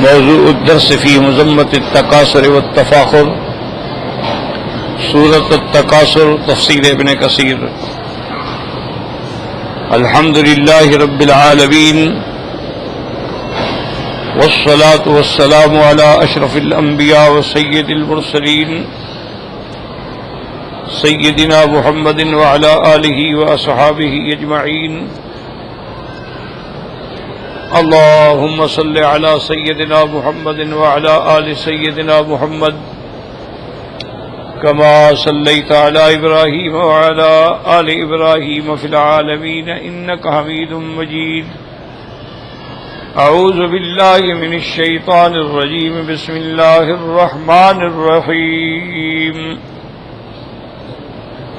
موضوع الدرس فی مذمة التکاثر والتفاخر، سورۃ التکاثر، تفسیر ابن کثیر۔ الحمد للہ رب العالمین، والصلاة والسلام علی اشرف الانبیاء وسید المرسلین، سیدنا محمد وعلی آلہ واصحابہ اجمعین۔ اللهم صل على سيدنا محمد وعلى آل سيدنا محمد كما صليت على إبراهيم وعلى آل إبراهيم في العالمين إنك حميد مجيد۔ أعوذ بالله من الشيطان الرجيم، بسم الله الرحمن الرحيم۔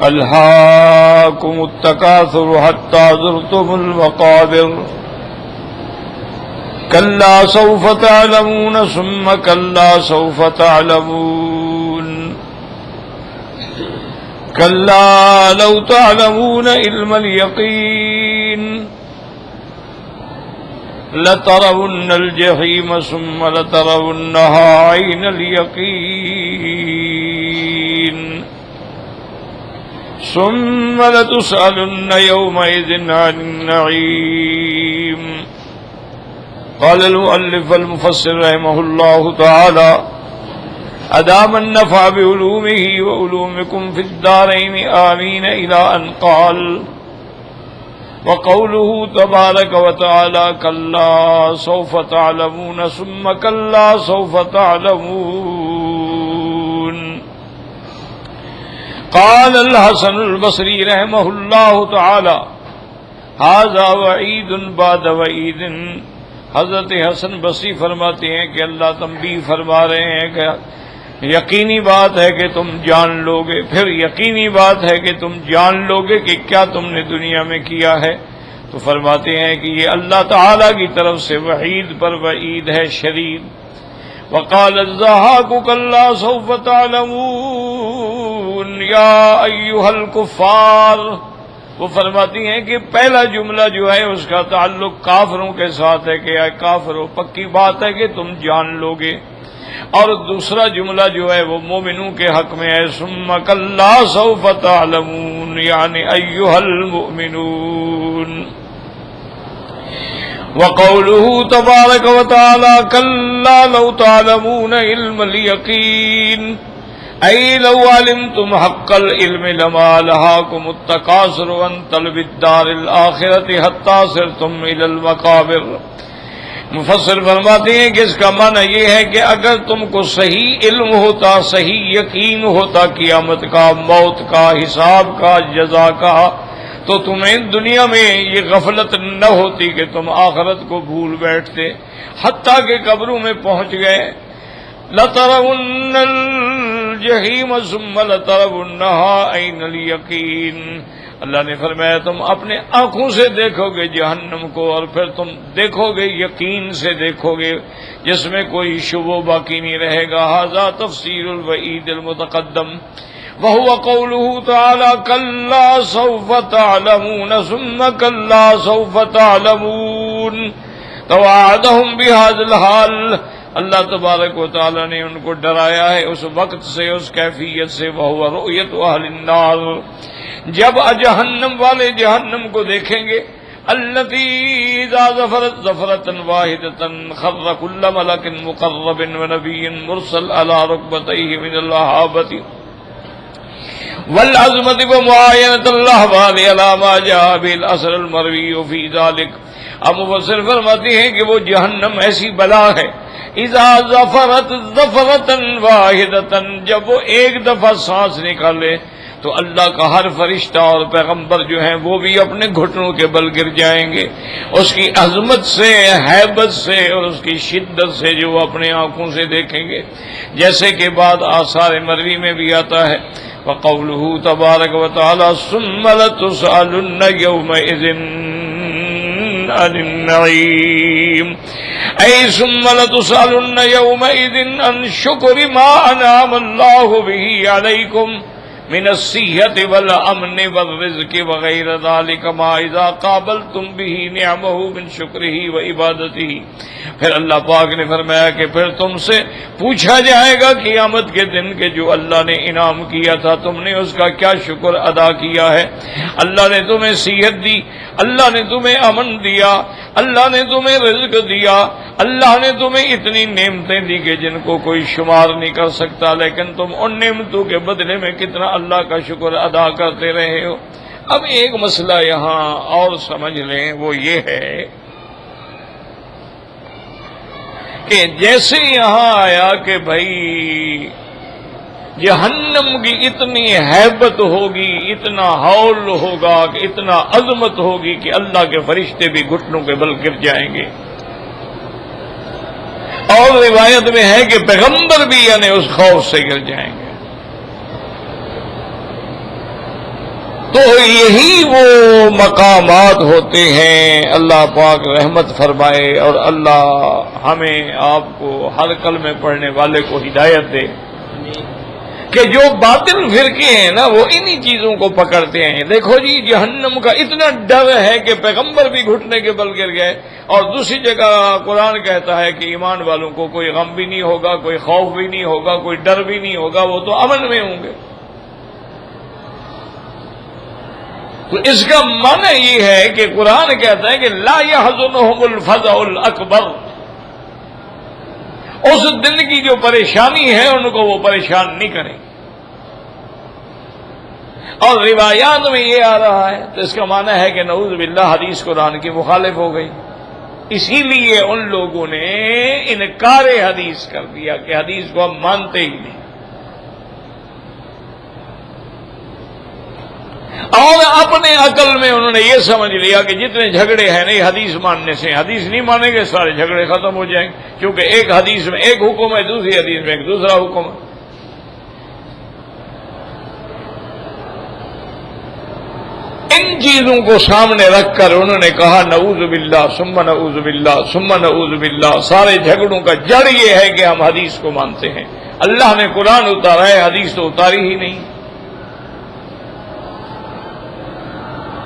ألهاكم التكاثر حتى زرتم المقابر، كلا سوف تعلمون ثم كلا سوف تعلمون، كلا لو تعلمون علم اليقين لترون الجحيم ثم لترونها عين اليقين ثم لتسألن يومئذ عن النعيم۔ قال المؤلف المفسر رحمه الله تعالى: أدام النفع بعلومه وعلومكم في الدارين آمين، إلى أن قال: وقوله تبارك وتعالى: كلا سوف تعلمون ثم كلا سوف تعلمون۔ قال الحسن البصري رحمه الله تعالى: هذا وعيد بعد وعيد۔ حضرت حسن بصری فرماتے ہیں کہ اللہ تنبیہ فرما رہے ہیں کہ یقینی بات ہے کہ تم جان لو گے، پھر یقینی بات ہے کہ تم جان لو گے کہ کیا تم نے دنیا میں کیا ہے۔ تو فرماتے ہیں کہ یہ اللہ تعالیٰ کی طرف سے وعید پر وعید ہے شدید۔ وقال الضحاک کلا سوف تعلمون یا ایھا الکفار۔ وہ فرماتی ہیں کہ پہلا جملہ جو ہے اس کا تعلق کافروں کے ساتھ ہے کہ اے کافروں، پکی بات ہے کہ تم جان لو گے، اور دوسرا جملہ جو ہے وہ مومنوں کے حق میں ہے، ثم کلا سوف تعلمون، یعنی ایھا المؤمنون۔ وقوله تبارک وتعالی: کلا لو تعلمون علم الیقین، أي لو علمتم حق العلم لما ألهاكم التكاثر عن طلب الدار الآخرة حتى صرتم إلى المقابر۔ مفسر فرماتے ہیں کہ اس کا معنی یہ ہے کہ اگر تم کو صحیح علم ہوتا، صحیح یقین ہوتا قیامت کا، موت کا، حساب کا، جزا کا، تو تمہیں دنیا میں یہ غفلت نہ ہوتی کہ تم آخرت کو بھول بیٹھتے، حتیٰ کہ قبروں میں پہنچ گئے۔ لَتَرَوُنَّ الْجَحِيمَ ثُمَّ لَتَرَوُنَّهَا عَيْنَ الْيَقِينِ۔ اللہ نے فرمایا تم اپنے آنکھوں سے دیکھو گے جہنم کو، اور پھر تم دیکھو گے، یقین سے دیکھو گے، جس میں کوئی شبہ باقی نہیں رہے گا۔ ھذا تفسیر الوعید المتقدم، وهو قوله تعالی: کلا سوف تعلمون ثم کلا سوف تعلمون۔ توعدهم بهذا الحال، اللہ تبارک و تعالی نے ان کو ڈرایا ہے اس وقت سے، اس کیفیت سے، وہو رؤیت اہل النار، جب جہنم والے جہنم کو دیکھیں گے، التی اذا زفرت زفرۃ واحدۃ خر کل ملک مقرب ونبی مرسل علی رکبتیہ من الوہابۃ والعظمۃ ومعاینۃ الاحوال علی ما جاء بالاثر المروی فی ذلک۔ اب مفسر فرماتے ہیں کہ وہ جہنم ایسی بلا ہے، اذا زفرت زفرۃ واحدۃ، جب وہ ایک دفعہ سانس نکالے تو اللہ کا ہر فرشتہ اور پیغمبر جو ہیں وہ بھی اپنے گھٹنوں کے بل گر جائیں گے، اس کی عظمت سے، ہیبت سے اور اس کی شدت سے جو وہ اپنے آنکھوں سے دیکھیں گے، جیسے کہ بعد آثار مروی میں بھی آتا ہے۔ وقوله تبارک و تعالی: ثم لتسألن يومئذ عن النعیم، أي ثم لتسألن يومئذ عن شكر ما أنعم الله به عليكم من الصحة والأمن والرزق وغير ذلك ما إذا قابلتم به نعمه من شكره وعبادته. پھر اللہ پاک نے فرمایا کہ پھر تم سے پوچھا جائے گا قیامت کے دن کہ جو اللہ نے انعام کیا تھا تم نے اس کا کیا شکر ادا کیا ہے. اللہ نے تمہیں صحت دی، اللہ نے تمہیں امن دیا، اللہ نے تمہیں رزق دیا، اللہ نے تمہیں اتنی نعمتیں دی کہ جن کو کوئی شمار نہیں کر سکتا، لیکن تم ان نعمتوں کے بدلے میں کتنا اللہ کا شکر ادا کرتے رہے ہو. اب ایک مسئلہ یہاں اور سمجھ لیں، وہ یہ ہے کہ جیسے یہاں آیا کہ بھائی جہنم کی اتنی ہیبت ہوگی، اتنا ہول ہوگا، اتنا عظمت ہوگی کہ اللہ کے فرشتے بھی گھٹنوں کے بل گر جائیں گے، اور روایت میں ہے کہ پیغمبر بھی یعنی اس خوف سے گر جائیں گے. تو یہی وہ مقامات ہوتے ہیں. اللہ پاک رحمت فرمائے اور اللہ ہمیں آپ کو ہر کلمے پڑھنے والے کو ہدایت دے کہ جو باطل فرقے ہیں نا وہ انہی چیزوں کو پکڑتے ہیں. دیکھو جی جہنم کا اتنا ڈر ہے کہ پیغمبر بھی گھٹنے کے بل گر گئے، اور دوسری جگہ قرآن کہتا ہے کہ ایمان والوں کو کوئی غم بھی نہیں ہوگا، کوئی خوف بھی نہیں ہوگا، کوئی ڈر بھی نہیں ہوگا، وہ تو امن میں ہوں گے. تو اس کا معنی یہ ہے کہ قرآن کہتا ہے کہ لا يحزنهم الفزع الاکبر، اس دن کی جو پریشانی ہے ان کو وہ پریشان نہیں کریں. اور روایات میں یہ آ رہا ہے تو اس کا معنی ہے کہ نعوذ باللہ حدیث قرآن کی مخالف ہو گئی. اسی لیے ان لوگوں نے انکار حدیث کر دیا کہ حدیث کو ہم مانتے ہی نہیں. اور اپنے عقل میں انہوں نے یہ سمجھ لیا کہ جتنے جھگڑے ہیں نہیں حدیث ماننے سے، حدیث نہیں مانیں گے سارے جھگڑے ختم ہو جائیں گے، کیونکہ ایک حدیث میں ایک حکم ہے، دوسری حدیث میں ایک دوسرا حکم ہے. ان چیزوں کو سامنے رکھ کر انہوں نے کہا نعوذ باللہ ثم نعوذ باللہ ثم نعوذ باللہ. سارے جھگڑوں کا جڑ یہ ہے کہ ہم حدیث کو مانتے ہیں. اللہ نے قرآن اتارا ہے، حدیث تو اتاری ہی نہیں.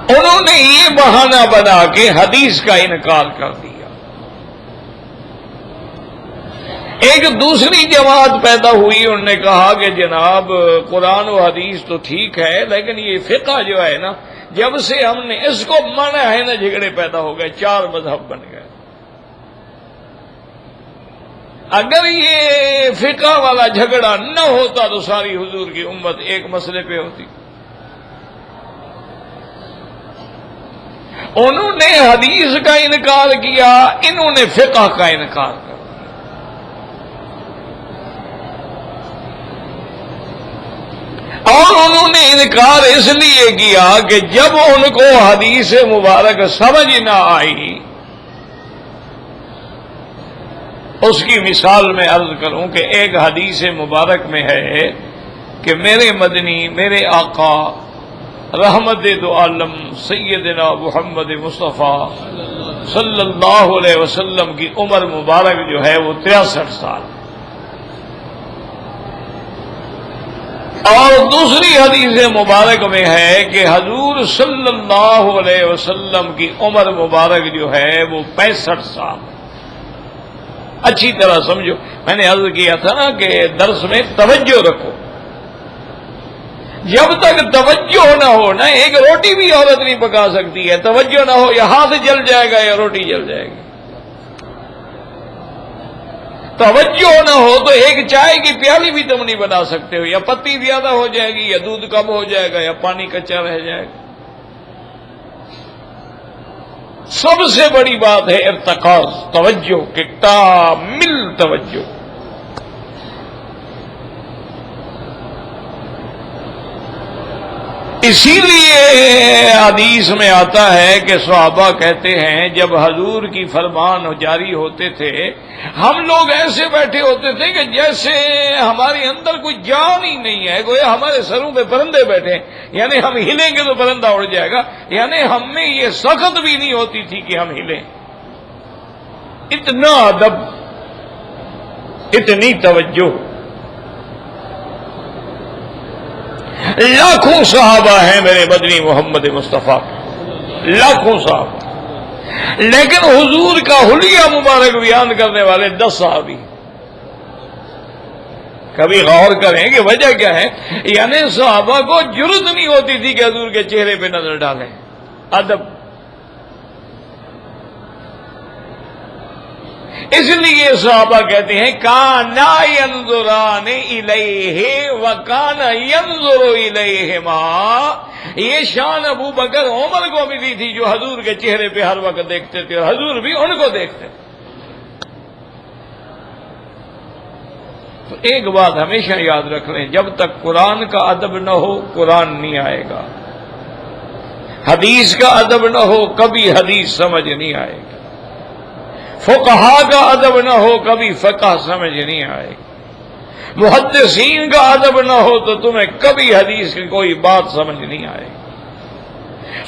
انہوں نے یہ بہانہ بنا کے حدیث کا انکار کر دیا. ایک دوسری جماعت پیدا ہوئی، انہوں نے کہا کہ جناب قرآن و حدیث تو ٹھیک ہے، لیکن یہ فقہ جو ہے نا، جب سے ہم نے اس کو مانا ہے نا جھگڑے پیدا ہو گئے، 4 مذہب بن گئے. اگر یہ فقہ والا جھگڑا نہ ہوتا تو ساری حضور کی امت ایک مسئلے پہ ہوتی. انہوں نے حدیث کا انکار کیا، انہوں نے فقہ کا انکار کیا. اور انہوں نے انکار اس لیے کیا کہ جب ان کو حدیث مبارک سمجھ نہ آئی، اس کی مثال میں عرض کروں کہ ایک حدیث مبارک میں ہے کہ میرے مدنی، میرے آقا رحمت دو عالم سیدنا محمد مصطفیٰ صلی اللہ علیہ وسلم کی عمر مبارک جو ہے وہ 63 سال. اور دوسری حدیث مبارک میں ہے کہ حضور صلی اللہ علیہ وسلم کی عمر مبارک جو ہے وہ 65 سال. اچھی طرح سمجھو، میں نے عرض کیا تھا نا کہ درس میں توجہ رکھو. جب تک توجہ نہ ہو نا، ایک روٹی بھی عورت نہیں پکا سکتی ہے. توجہ نہ ہو، یا ہاتھ جل جائے گا یا روٹی جل جائے گی. توجہ نہ ہو تو ایک چائے کی پیالی بھی تم نہیں بنا سکتے ہو، یا پتی زیادہ ہو جائے گی، یا دودھ کم ہو جائے گا، یا پانی کچا رہ جائے گا. سب سے بڑی بات ہے ارتکاز، توجہ، کہ کامل توجہ. اسی لیے حدیث میں آتا ہے کہ صحابہ کہتے ہیں جب حضور کی فرمان جاری ہوتے تھے، ہم لوگ ایسے بیٹھے ہوتے تھے کہ جیسے ہمارے اندر کوئی جان ہی نہیں ہے، گویا ہمارے سروں پہ پرندے بیٹھے ہیں. یعنی ہم ہلیں گے تو پرندہ اڑ جائے گا. یعنی ہم میں یہ سخت بھی نہیں ہوتی تھی کہ ہم ہلیں. اتنا ادب، اتنی توجہ. لاکھوں صحابہ ہیں میرے مدنی محمد مصطفیٰ، لاکھوں صحابہ، لیکن حضور کا حلیہ مبارک بیان کرنے والے 10 صحابی۔ کبھی غور کریں کہ وجہ کیا ہے؟ یعنی صحابہ کو جرأت نہیں ہوتی تھی کہ حضور کے چہرے پہ نظر ڈالیں۔ ادب، اس لیے صحابہ کہتے ہیں کانا ینظران الیہ وکان ینظر الیہما، یہ شان ابو بکر عمر کو ملی تھی جو حضور کے چہرے پہ ہر وقت دیکھتے تھے اور حضور بھی ان کو دیکھتے تھے۔ تو ایک بات ہمیشہ یاد رکھ لیں، جب تک قرآن کا ادب نہ ہو قرآن نہیں آئے گا، حدیث کا ادب نہ ہو کبھی حدیث سمجھ نہیں آئے گی، فقہا کا ادب نہ ہو کبھی فقہ سمجھ نہیں آئے گی، محدثین کا ادب نہ ہو تو تمہیں کبھی حدیث کی کوئی بات سمجھ نہیں آئے گی،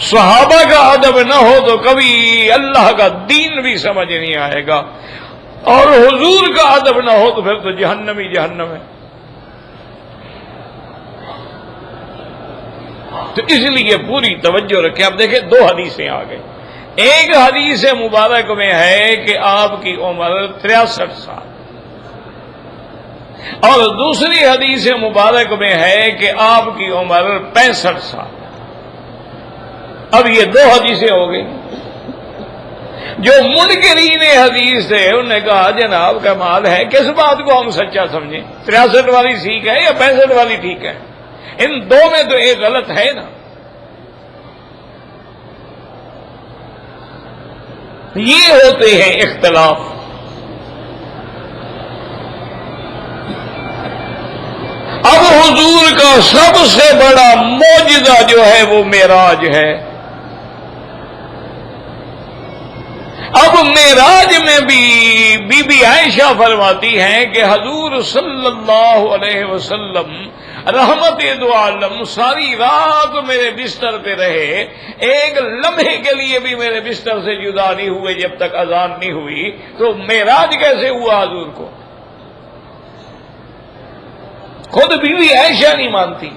صحابہ کا ادب نہ ہو تو کبھی اللہ کا دین بھی سمجھ نہیں آئے گا، اور حضور کا ادب نہ ہو تو پھر تو جہنم ہی جہنم ہے۔ تو اس لیے پوری توجہ رکھیں۔ اب دیکھیں 2 حدیثیں آ گئی، ایک حدیث مبارک میں ہے کہ آپ کی عمر 63 سال، اور دوسری حدیث مبارک میں ہے کہ آپ کی عمر 65 سال۔ اب یہ 2 حدیثیں ہو گئی۔ جو منکرین حدیث تھے انہوں نے کہا جناب کمال ہے، کس بات کو ہم سچا سمجھیں، 63 والی ٹھیک ہے یا 65 والی ٹھیک ہے؟ ان 2 میں تو ایک غلط ہے نا۔ یہ ہوتے ہیں اختلاف۔ اب حضور کا سب سے بڑا معجزہ جو ہے وہ معراج ہے۔ اب معراج میں بھی بی بی عائشہ فرماتی ہیں کہ حضور صلی اللہ علیہ وسلم رحمت دو عالم ساری رات میرے بستر پہ رہے، ایک لمحے کے لیے بھی میرے بستر سے جدا نہیں ہوئے جب تک اذان نہیں ہوئی۔ تو معراج کیسے ہوا حضور کو؟ خود بی بی عائشہ نہیں مانتی۔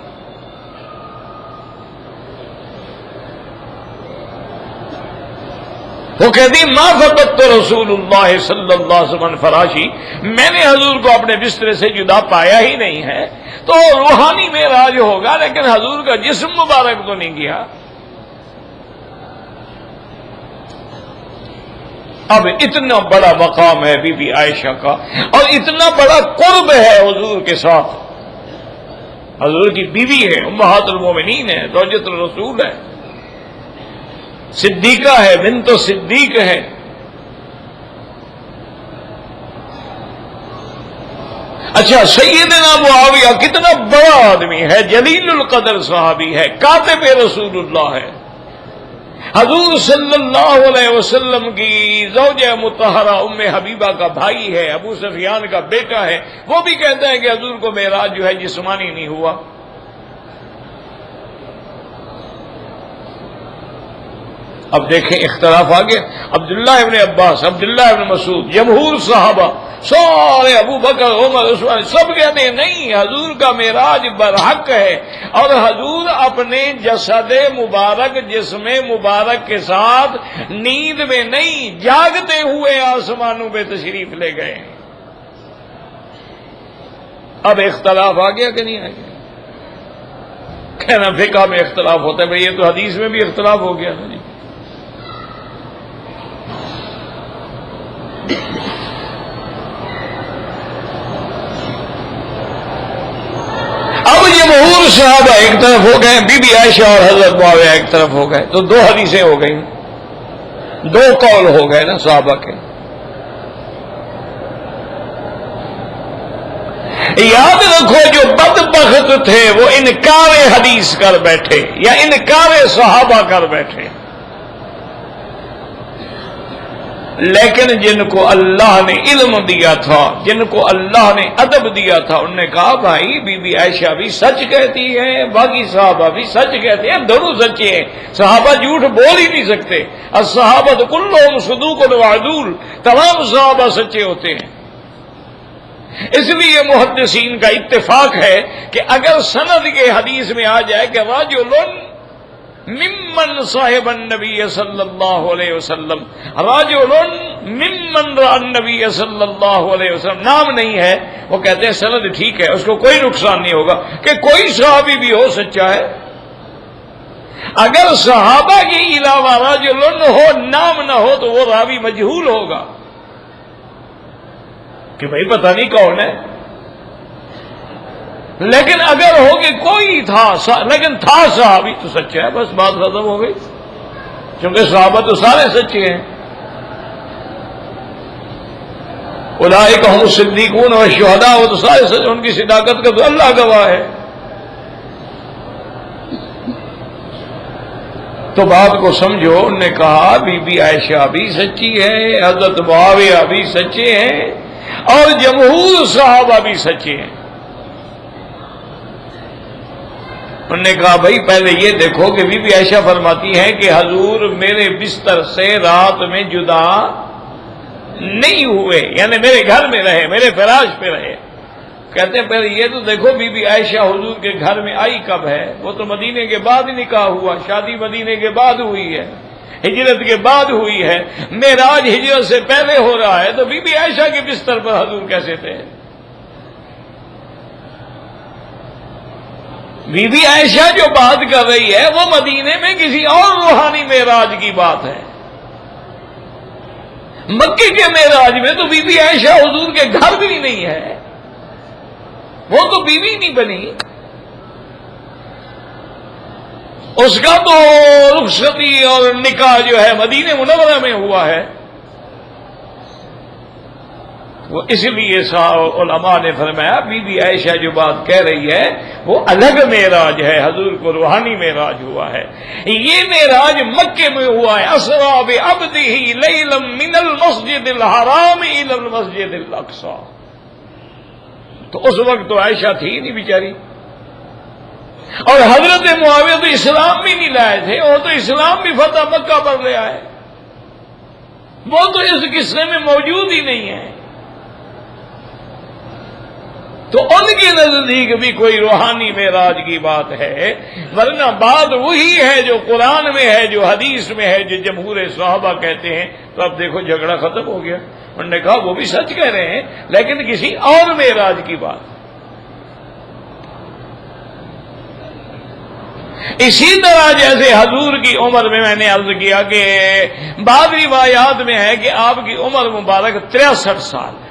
وہ کہتی ما فقدت رسول اللہ صلی اللہ علیہ وسلم فراشی، میں نے حضور کو اپنے بستر سے جدا پایا ہی نہیں ہے۔ تو روحانی معراج ہوگا لیکن حضور کا جسم مبارک تو نہیں گیا۔ اب اتنا بڑا مقام ہے بی بی عائشہ کا، اور اتنا بڑا قرب ہے حضور کے ساتھ۔ حضور کی بیوی ہے، امہات المومنین ہے، زوجۃ الرسول ہے، صدیقہ ہے، بنت صدیق ہے۔ اچھا سیدنا معاویہ کتنا بڑا آدمی ہے، جلیل القدر صحابی ہے، کاتب رسول اللہ ہے، حضور صلی اللہ علیہ وسلم کی زوجہ مطہرہ ام حبیبہ کا بھائی ہے، ابو سفیان کا بیٹا ہے۔ وہ بھی کہتا ہے کہ حضور کو معراج جو ہے جسمانی نہیں ہوا۔ اب دیکھیں اختلاف آ گیا۔ عبداللہ ابن عباس، عبداللہ ابن مسعود، جمہور صحابہ سارے، ابو بکر، عمر، عثمان، سب کہتے ہیں نہیں حضور کا معراج برحق ہے، اور حضور اپنے جسد مبارک جسم مبارک کے ساتھ نیند میں نہیں جاگتے ہوئے آسمانوں پہ تشریف لے گئے۔ اب اختلاف آ گیا کہ نہیں آ گیا؟ کہنا فقہ میں اختلاف ہوتا ہے، بھئی یہ تو حدیث میں بھی اختلاف ہو گیا نا جی۔ اب جمہور صحابہ ایک طرف ہو گئے، بی بی عائشہ اور حضرت معاویہ ایک طرف ہو گئے، تو 2 حدیثیں ہو گئیں، 2 قول ہو گئے نا صحابہ کے۔ یاد رکھو جو بدبخت تھے وہ انکار حدیث کر بیٹھے یا انکار صحابہ کر بیٹھے، لیکن جن کو اللہ نے علم دیا تھا، جن کو اللہ نے ادب دیا تھا، انہوں نے کہا بھائی بی بی عائشہ بھی سچ کہتی ہے، باقی صحابہ بھی سچ کہتے ہیں، دونوں سچے ہیں، صحابہ جھوٹ بول ہی نہیں سکتے۔ الصحابہ کلہم صدوق وعدول، تمام صحابہ سچے ہوتے ہیں۔ اس لیے محدثین کا اتفاق ہے کہ اگر سند کے حدیث میں آ جائے کہ رجل ممن صاحب النبی صلی اللہ علیہ وسلم، رجل ممن رأى النبی صلی اللہ علیہ وسلم، نام نہیں ہے، وہ کہتے ہیں سند ٹھیک ہے، اس کو کوئی نقصان نہیں ہوگا کہ کوئی صحابی بھی ہو سچا ہے۔ اگر صحابہ کے علاوہ رجل ہو، نام نہ ہو، تو وہ راوی مجہول ہوگا کہ بھائی پتہ نہیں کون ہے۔ لیکن اگر ہو کہ کوئی تھا لیکن تھا صحابی تو سچا ہے، بس بات ختم ہو گئی، کیونکہ صحابہ تو سارے سچے ہیں۔ اولئک هم الصدیقون والشہداء، وہ تو سارے سچ، ان کی صداقت کا تو اللہ گواہ ہے۔ تو بات کو سمجھو، انہوں نے کہا بی بی عائشہ بھی سچی ہے، حضرت معاویہ بھی سچے ہیں، اور جمہور صحابہ بھی سچے ہیں۔ انہوں نے کہا بھائی پہلے یہ دیکھو کہ بی بی عائشہ فرماتی ہیں کہ حضور میرے بستر سے رات میں جدا نہیں ہوئے، یعنی میرے گھر میں رہے، میرے فراش پہ رہے۔ کہتے ہیں پہلے یہ تو دیکھو بی بی عائشہ حضور کے گھر میں آئی کب ہے؟ وہ تو مدینے کے بعد ہی نکاح ہوا، شادی مدینے کے بعد ہوئی ہے، ہجرت کے بعد ہوئی ہے، معراج ہجرت سے پہلے ہو رہا ہے، تو بی بی عائشہ کے بستر پر حضور کیسے تھے؟ بی بی عائشہ جو بات کر رہی ہے وہ مدینے میں کسی اور روحانی معراج کی بات ہے۔ مکے کے معراج میں تو بی بی عائشہ حضور کے گھر بھی نہیں ہے، وہ تو بیوی نہیں بنی، اس کا تو رخصتی اور نکاح جو ہے مدینہ منورہ میں ہوا ہے۔ وہ اس لیے علماء نے فرمایا بی بی عائشہ جو بات کہہ رہی ہے وہ الگ معراج ہے، حضور کو روحانی معراج ہوا ہے۔ یہ معراج مکے میں ہوا ہے، اسریٰ بعبدہ لیلا من المسجد الحرام الی المسجد الاقصی۔ تو اس وقت تو عائشہ تھی نہیں بیچاری، اور حضرت معاویہ تو اسلام بھی نہیں لائے تھے، وہ تو اسلام بھی فتح مکہ پر لے آئے، وہ تو اس قصے میں موجود ہی نہیں ہے۔ تو ان کے نزدیک بھی کوئی روحانی معراج کی بات ہے، ورنہ بات وہی ہے جو قرآن میں ہے، جو حدیث میں ہے، جو جمہور صحابہ کہتے ہیں۔ تو اب دیکھو جھگڑا ختم ہو گیا، انہوں نے کہا وہ بھی سچ کہہ رہے ہیں لیکن کسی اور معراج کی بات۔ اسی طرح جیسے حضور کی عمر میں نے عرض کیا کہ بعض روایات میں ہے کہ آپ کی عمر مبارک 63 سال ہے۔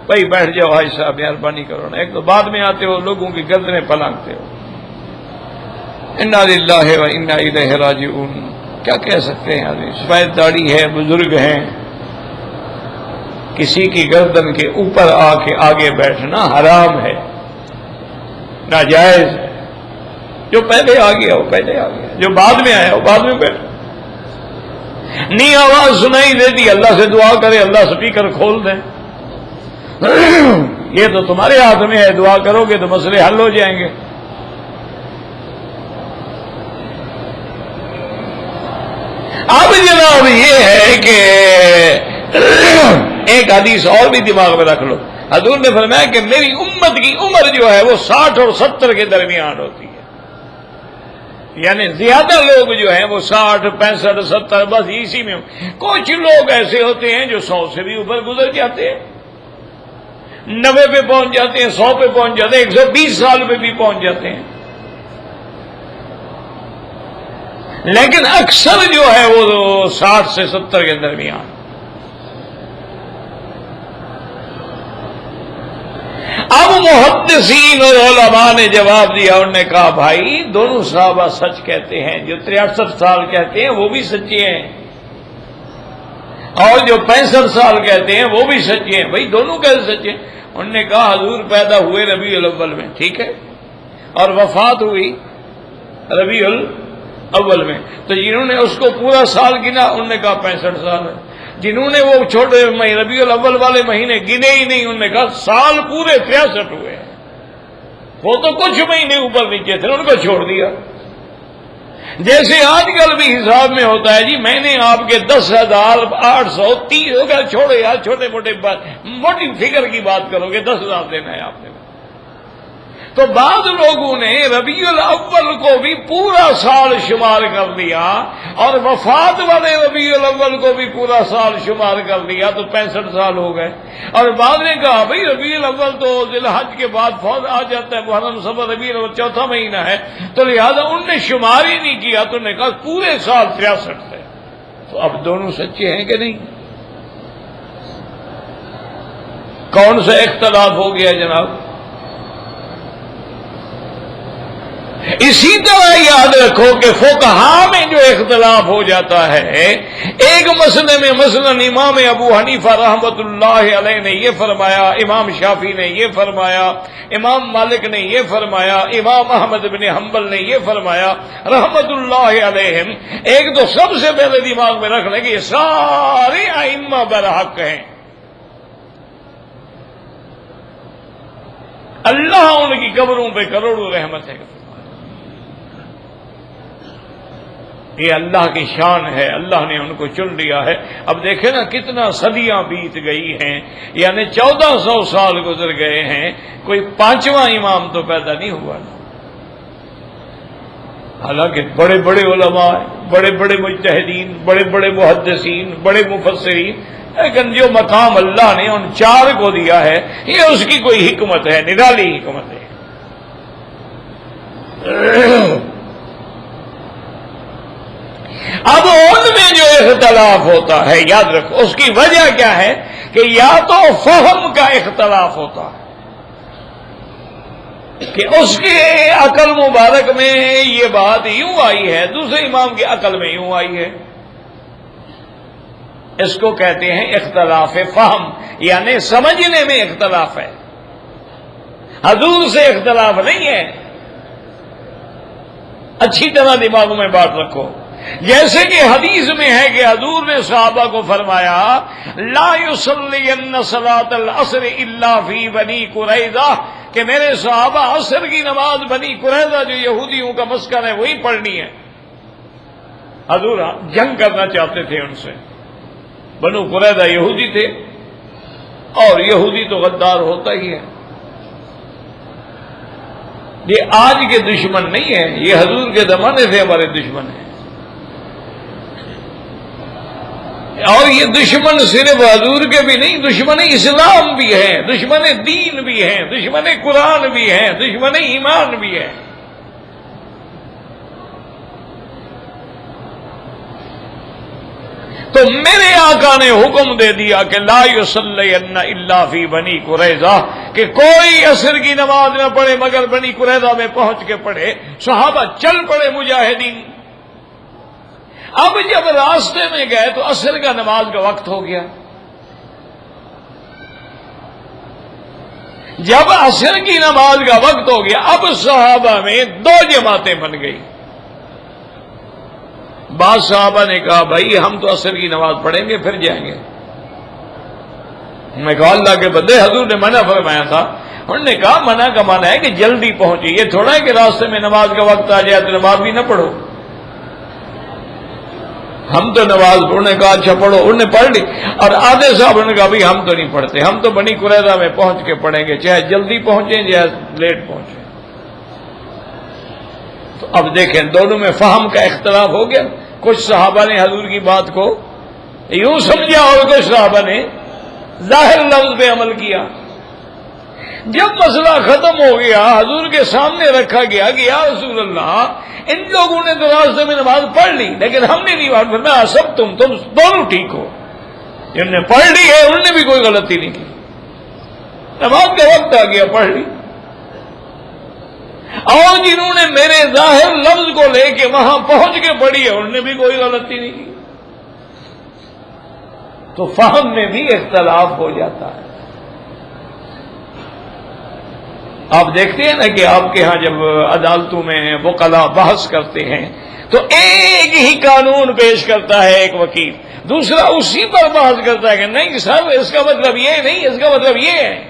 بھائی بیٹھ جاؤ بھائی صاحب، مہربانی کرو نا، ایک تو بعد میں آتے ہو، لوگوں کی گردنیں پلانگتے ہو۔ انا للہ و انا الیہ راجعون، کیا کہہ سکتے ہیں؟ آدمی سفید داڑھی ہے، بزرگ ہیں، کسی کی گردن کے اوپر آ کے آگے بیٹھنا حرام ہے، ناجائز ہے۔ جو پہلے آ گیا وہ پہلے آ گیا، جو بعد میں آیا وہ بعد میں بیٹھا۔ نہیں آواز سنائی دیتی، اللہ سے دعا کرے اللہ سپیکر کھول دیں۔ یہ تو تمہارے ہاتھ میں ہے، دعا کرو گے تو مسئلے حل ہو جائیں گے۔ اب جناب یہ ہے کہ ایک حدیث اور بھی دماغ میں رکھ لو، حضور نے فرمایا کہ میری امت کی عمر جو ہے وہ 60 اور 70 کے درمیان ہوتی ہے، یعنی زیادہ لوگ جو ہیں وہ 60 65 70 بس اسی میں۔ کچھ لوگ ایسے ہوتے ہیں جو 100 سے بھی اوپر گزر جاتے ہیں، 90 پہ پہنچ جاتے ہیں، 100 پہ پہنچ جاتے ہیں، 120 سال پہ بھی پہنچ جاتے ہیں، لیکن اکثر جو ہے وہ 60 سے 70 کے درمیان۔ اب محدثین اور علماء نے جواب دیا، انہوں نے کہا بھائی دونوں صحابہ سچ کہتے ہیں، جو 63 سال کہتے ہیں وہ بھی سچے ہیں، اور جو 65 سال کہتے ہیں وہ بھی سچے ہیں۔ بھائی دونوں کیسے سچے؟ انہوں نے کہا حضور پیدا ہوئے ربیع الاول میں، ٹھیک ہے، اور وفات ہوئی ربیع الاول میں، تو جنہوں نے اس کو پورا سال گنا انہوں نے کہا 65 سال ہے، جنہوں نے وہ چھوٹے ربیع الاول والے مہینے گنے ہی نہیں انہوں نے کہا سال پورے 63 ہوئے ہیں، وہ تو کچھ مہینے اوپر نیچے تھے ان کو چھوڑ دیا۔ جیسے آج کل بھی حساب میں ہوتا ہے جی میں نے آپ کے 10,830 چھوڑے یار چھوٹے موٹے موٹی فگر کی بات کرو گے 10,000 دینا ہے آپ نے. تو بعض لوگوں نے ربیع الاول کو بھی پورا سال شمار کر لیا اور وفات والے ربیع الاول کو بھی پورا سال شمار کر لیا تو 65 سال ہو گئے. اور بعض نے کہا بھائی ربیع الاول تو ذی الحج کے بعد فوت آ جاتا ہے, محرم صفر ربیع الاول چوتھا مہینہ ہے, تو لہذا ان نے شمار ہی نہیں کیا. تو نے کہا پورے سال 63 ہے. تو اب دونوں سچے ہیں کہ نہیں؟ کون سا اختلاف ہو گیا جناب؟ اسی طرح یاد رکھو کہ فقہا میں جو اختلاف ہو جاتا ہے, ایک مسئلے میں مثلا امام ابو حنیفہ رحمۃ اللہ علیہ نے یہ فرمایا, امام شافعی نے یہ فرمایا, امام مالک نے یہ فرمایا, امام احمد بن حنبل نے یہ فرمایا رحمۃ اللہ علیہم. ایک تو سب سے پہلے دماغ میں رکھ لیں کہ یہ سارے ائمہ برحق ہیں, اللہ ان کی قبروں پہ کروڑوں رحمت ہے. یہ اللہ کی شان ہے, اللہ نے ان کو چن لیا ہے. اب دیکھیں نا کتنا صدیاں بیت گئی ہیں, یعنی 1400 سال گزر گئے ہیں, کوئی 5واں امام تو پیدا نہیں ہوا نا. حالانکہ بڑے بڑے علماء, بڑے بڑے مجتہدین, بڑے بڑے محدثین, بڑے مفسرین, لیکن جو مقام اللہ نے ان 4 کو دیا ہے یہ اس کی کوئی حکمت ہے, نرالی حکمت ہے. اب ان میں جو اختلاف ہوتا ہے یاد رکھو اس کی وجہ کیا ہے کہ یا تو فہم کا اختلاف ہوتا ہے کہ اس کے عقل مبارک میں یہ بات یوں آئی ہے, دوسرے امام کی عقل میں یوں آئی ہے. اس کو کہتے ہیں اختلاف فہم, یعنی سمجھنے میں اختلاف ہے, حضور سے اختلاف نہیں ہے. اچھی طرح دماغ میں بات رکھو. جیسے کہ حدیث میں ہے کہ حضور نے صحابہ کو فرمایا لا یصلین صلاۃ العصر الا فی بنی قریظہ, کہ میرے صحابہ عصر کی نماز بنی قریظہ جو یہودیوں کا مسکن ہے وہی پڑھنی ہے. حضور جنگ کرنا چاہتے تھے ان سے. بنو قریظہ یہودی تھے اور یہودی تو غدار ہوتا ہی ہے. یہ آج کے دشمن نہیں ہے, یہ حضور کے زمانے سے ہمارے دشمن ہیں. اور یہ دشمن صرف حضور کے بھی نہیں, دشمن اسلام بھی ہیں, دشمن دین بھی ہیں, دشمن قرآن بھی ہیں, دشمن ایمان بھی ہیں. تو میرے آقا نے حکم دے دیا کہ لا یصلین الا فی بنی قریظہ, کہ کوئی عصر کی نماز نہ پڑھے مگر بنی قریظہ میں پہنچ کے پڑھے. صحابہ چل پڑے مجاہدین. اب جب راستے میں گئے تو عصر کا نماز کا وقت ہو گیا. جب عصر کی نماز کا وقت ہو گیا اب صحابہ میں 2 جماعتیں بن گئی. بعض صحابہ نے کہا بھائی ہم تو عصر کی نماز پڑھیں گے پھر جائیں گے. میں کہا اللہ کے بندے حضور نے منع فرمایا تھا. انہوں نے کہا منع کا معنی ہے کہ جلدی پہنچے, یہ تھوڑا ہے کہ راستے میں نماز کا وقت آ جائے تو نماز بھی نہ پڑھو. ہم تو نماز پڑھنے کا اچھا پڑھو, انہوں نے پڑھ لی. اور آدھے صاحب نے کہا بھائی ہم تو نہیں پڑھتے, ہم تو بنی قریظہ میں پہنچ کے پڑھیں گے, چاہے جلدی پہنچیں چاہے لیٹ پہنچیں. تو اب دیکھیں دونوں میں فہم کا اختلاف ہو گیا. کچھ صحابہ نے حضور کی بات کو یوں سمجھا اور کچھ صحابہ نے ظاہر لفظ پہ عمل کیا. جب مسئلہ ختم ہو گیا حضور کے سامنے رکھا گیا کہ یا رسول اللہ ان لوگوں نے تو راستے میں نماز پڑھ لی لیکن ہم نے نہیں فرمایا سب تم دونوں ٹھیک ہو. جن نے پڑھ لی ہے انہوں نے بھی کوئی غلطی نہیں کی, نماز کا وقت آ گیا پڑھ لی. اور جنہوں نے میرے ظاہر لفظ کو لے کے وہاں پہنچ کے پڑھی ہے انہوں نے بھی کوئی غلطی نہیں کی. تو فہم میں بھی اختلاف ہو جاتا ہے. آپ دیکھتے ہیں نا کہ آپ کے ہاں جب عدالتوں میں وکلا بحث کرتے ہیں تو ایک ہی قانون پیش کرتا ہے ایک وکیل, دوسرا اسی پر بحث کرتا ہے کہ نہیں صاحب اس کا مطلب یہ نہیں, اس کا مطلب یہ ہے.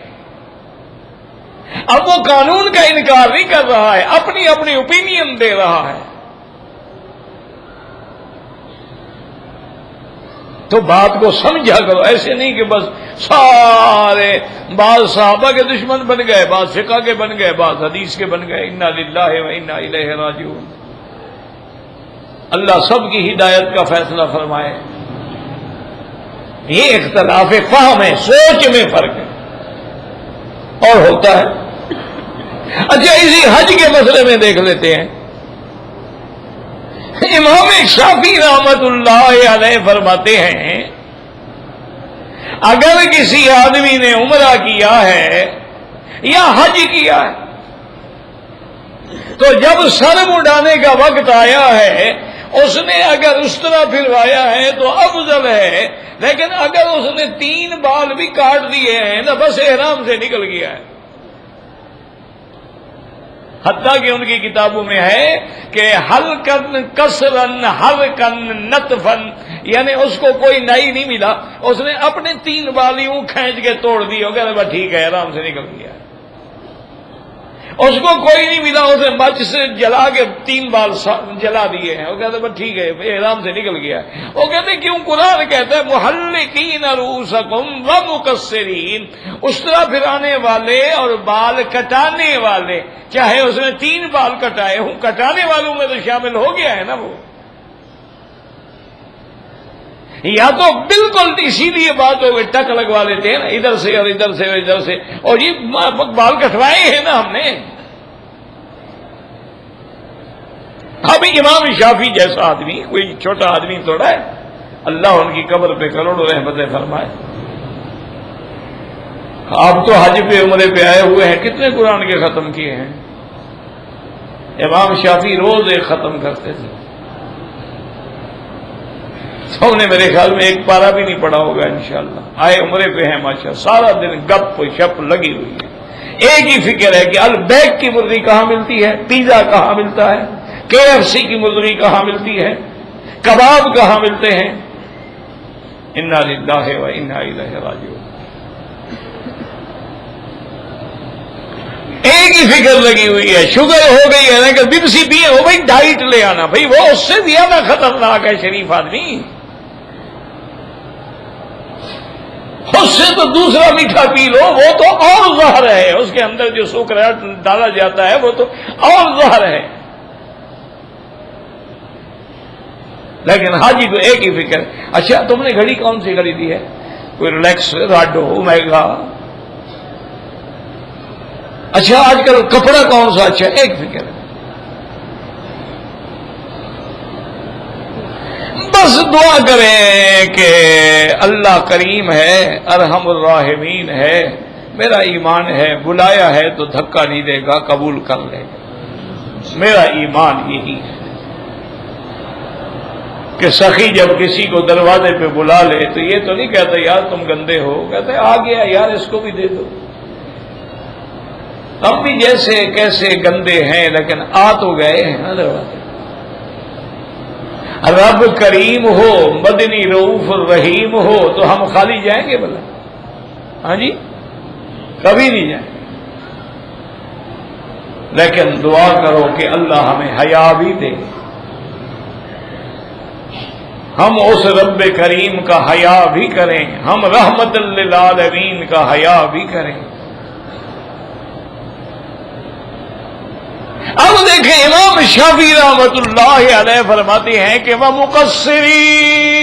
اب وہ قانون کا انکار نہیں کر رہا ہے, اپنی اپنی اوپینین دے رہا ہے. تو بات کو سمجھا کرو، ایسے نہیں کہ بس سارے بعض صحابہ کے دشمن بن گئے، بعض فقہ کے بن گئے، بعض حدیث کے بن گئے۔ انا للہ و انا الیہ راجعون۔ اللہ سب کی ہدایت کا فیصلہ فرمائے۔ یہ اختلاف فہم ہے، سوچ میں فرق ہے اور ہوتا ہے۔ اچھا اسی حج کے مسئلے میں دیکھ لیتے ہیں، امام شافعی رحمت اللہ علیہ فرماتے ہیں اگر کسی آدمی نے عمرہ کیا ہے یا حج کیا ہے تو جب سر مڈانے کا وقت آیا ہے اس نے اگر اس طرح پھروایا ہے تو افضل ہے، لیکن اگر اس نے 3 بال بھی کاٹ دیے ہیں تو بس احرام سے نکل گیا ہے۔ حتیٰ کہ ان کی کتابوں میں ہے کہ حلقن کسرن حلقن نتفن، یعنی اس کو کوئی نئی نہیں ملا، اس نے اپنے 3 بال یوں کھینچ کے توڑ دی، وہ کہتے بس ٹھیک ہے آرام سے نکل گیا ہے۔ اس کو کوئی نہیں ملا، اسے مچ سے جلا کے 3 بال جلا دیے ہیں، وہ کہتے بس ٹھیک ہے احرام سے نکل گیا ہے۔ وہ کہتے کیوں؟ قرآن کہتا ہے محلقین رؤوسکم ومقصرین، اس طرح پھرانے والے اور بال کٹانے والے، چاہے اس نے 3 بال کٹائے ہوں، کٹانے والوں میں تو شامل ہو گیا ہے نا وہ۔ یا تو بالکل اسی لیے بات ہو گئی ٹک لگوا لیتے ہیں نا، ادھر سے اور ادھر سے اور ادھر سے، اور یہ بال کٹوائے ہیں نا ہم نے۔ ابھی امام شافعی جیسا آدمی کوئی چھوٹا آدمی تھوڑا ہے، اللہ ان کی قبر پہ کروڑوں رحمتیں فرمائے۔ آپ تو حج پہ عمرے پہ آئے ہوئے ہیں، کتنے قرآن کے ختم کیے ہیں؟ امام شافعی روز ایک ختم کرتے تھے، سب نے میرے خیال میں 1 پارہ بھی نہیں پڑھا ہوگا انشاءاللہ۔ آئے عمرے پہ ہیں ماشاءاللہ، سارا دن گپ شپ لگی ہوئی ہے، ایک ہی فکر ہے کہ البیک کی مرغی کہاں ملتی ہے، پیزا کہاں ملتا ہے، KFC کی مرغی کہاں ملتی ہے، کباب کہاں ملتے ہیں۔ انا للہ و انا الیہ راجعون۔ ایک ہی فکر لگی ہوئی ہے، شوگر ہو گئی ہے نا کہ بپسی پیے ہو بھائی ڈائٹ لے آنا، بھائی وہ اس سے زیادہ خطرناک ہے شریف آدمی، اس سے تو دوسرا میٹھا پی لو، وہ تو اور زہر ہے، اس کے اندر جو سکر ڈالا جاتا ہے وہ تو اور زہر ہے۔ لیکن حاجی کو ایک ہی فکر، اچھا تم نے گھڑی کون سی خریدی ہے؟ کوئی ریلیکس، راڈو، اومیگا، اچھا آج کل کپڑا کون سا اچھا، ایک فکر ہے۔ بس دعا کریں کہ اللہ کریم ہے، ارحم الراحمین ہے، میرا ایمان ہے، بلایا ہے تو دھکا نہیں دے گا، قبول کر لے گا، میرا ایمان یہی ہے کہ سخی جب کسی کو دروازے پہ بلا لے تو یہ تو نہیں کہتا یار تم گندے ہو، کہتے آ گیا یار اس کو بھی دے دو۔ ہم بھی جیسے کیسے گندے ہیں لیکن آ تو گئے ہیں نا دروازے۔ رب کریم ہو، مدنی رؤوف الرحیم ہو تو ہم خالی جائیں گے بھلا؟ ہاں جی، کبھی نہیں جائیں۔ لیکن دعا کرو کہ اللہ ہمیں حیا بھی دے، ہم اس رب کریم کا حیا بھی کریں، ہم رحمت للعالمین کا حیا بھی کریں۔ اب دیکھیں امام شافعی رحمت اللہ علیہ فرماتے ہیں کہ وہ مقصرین،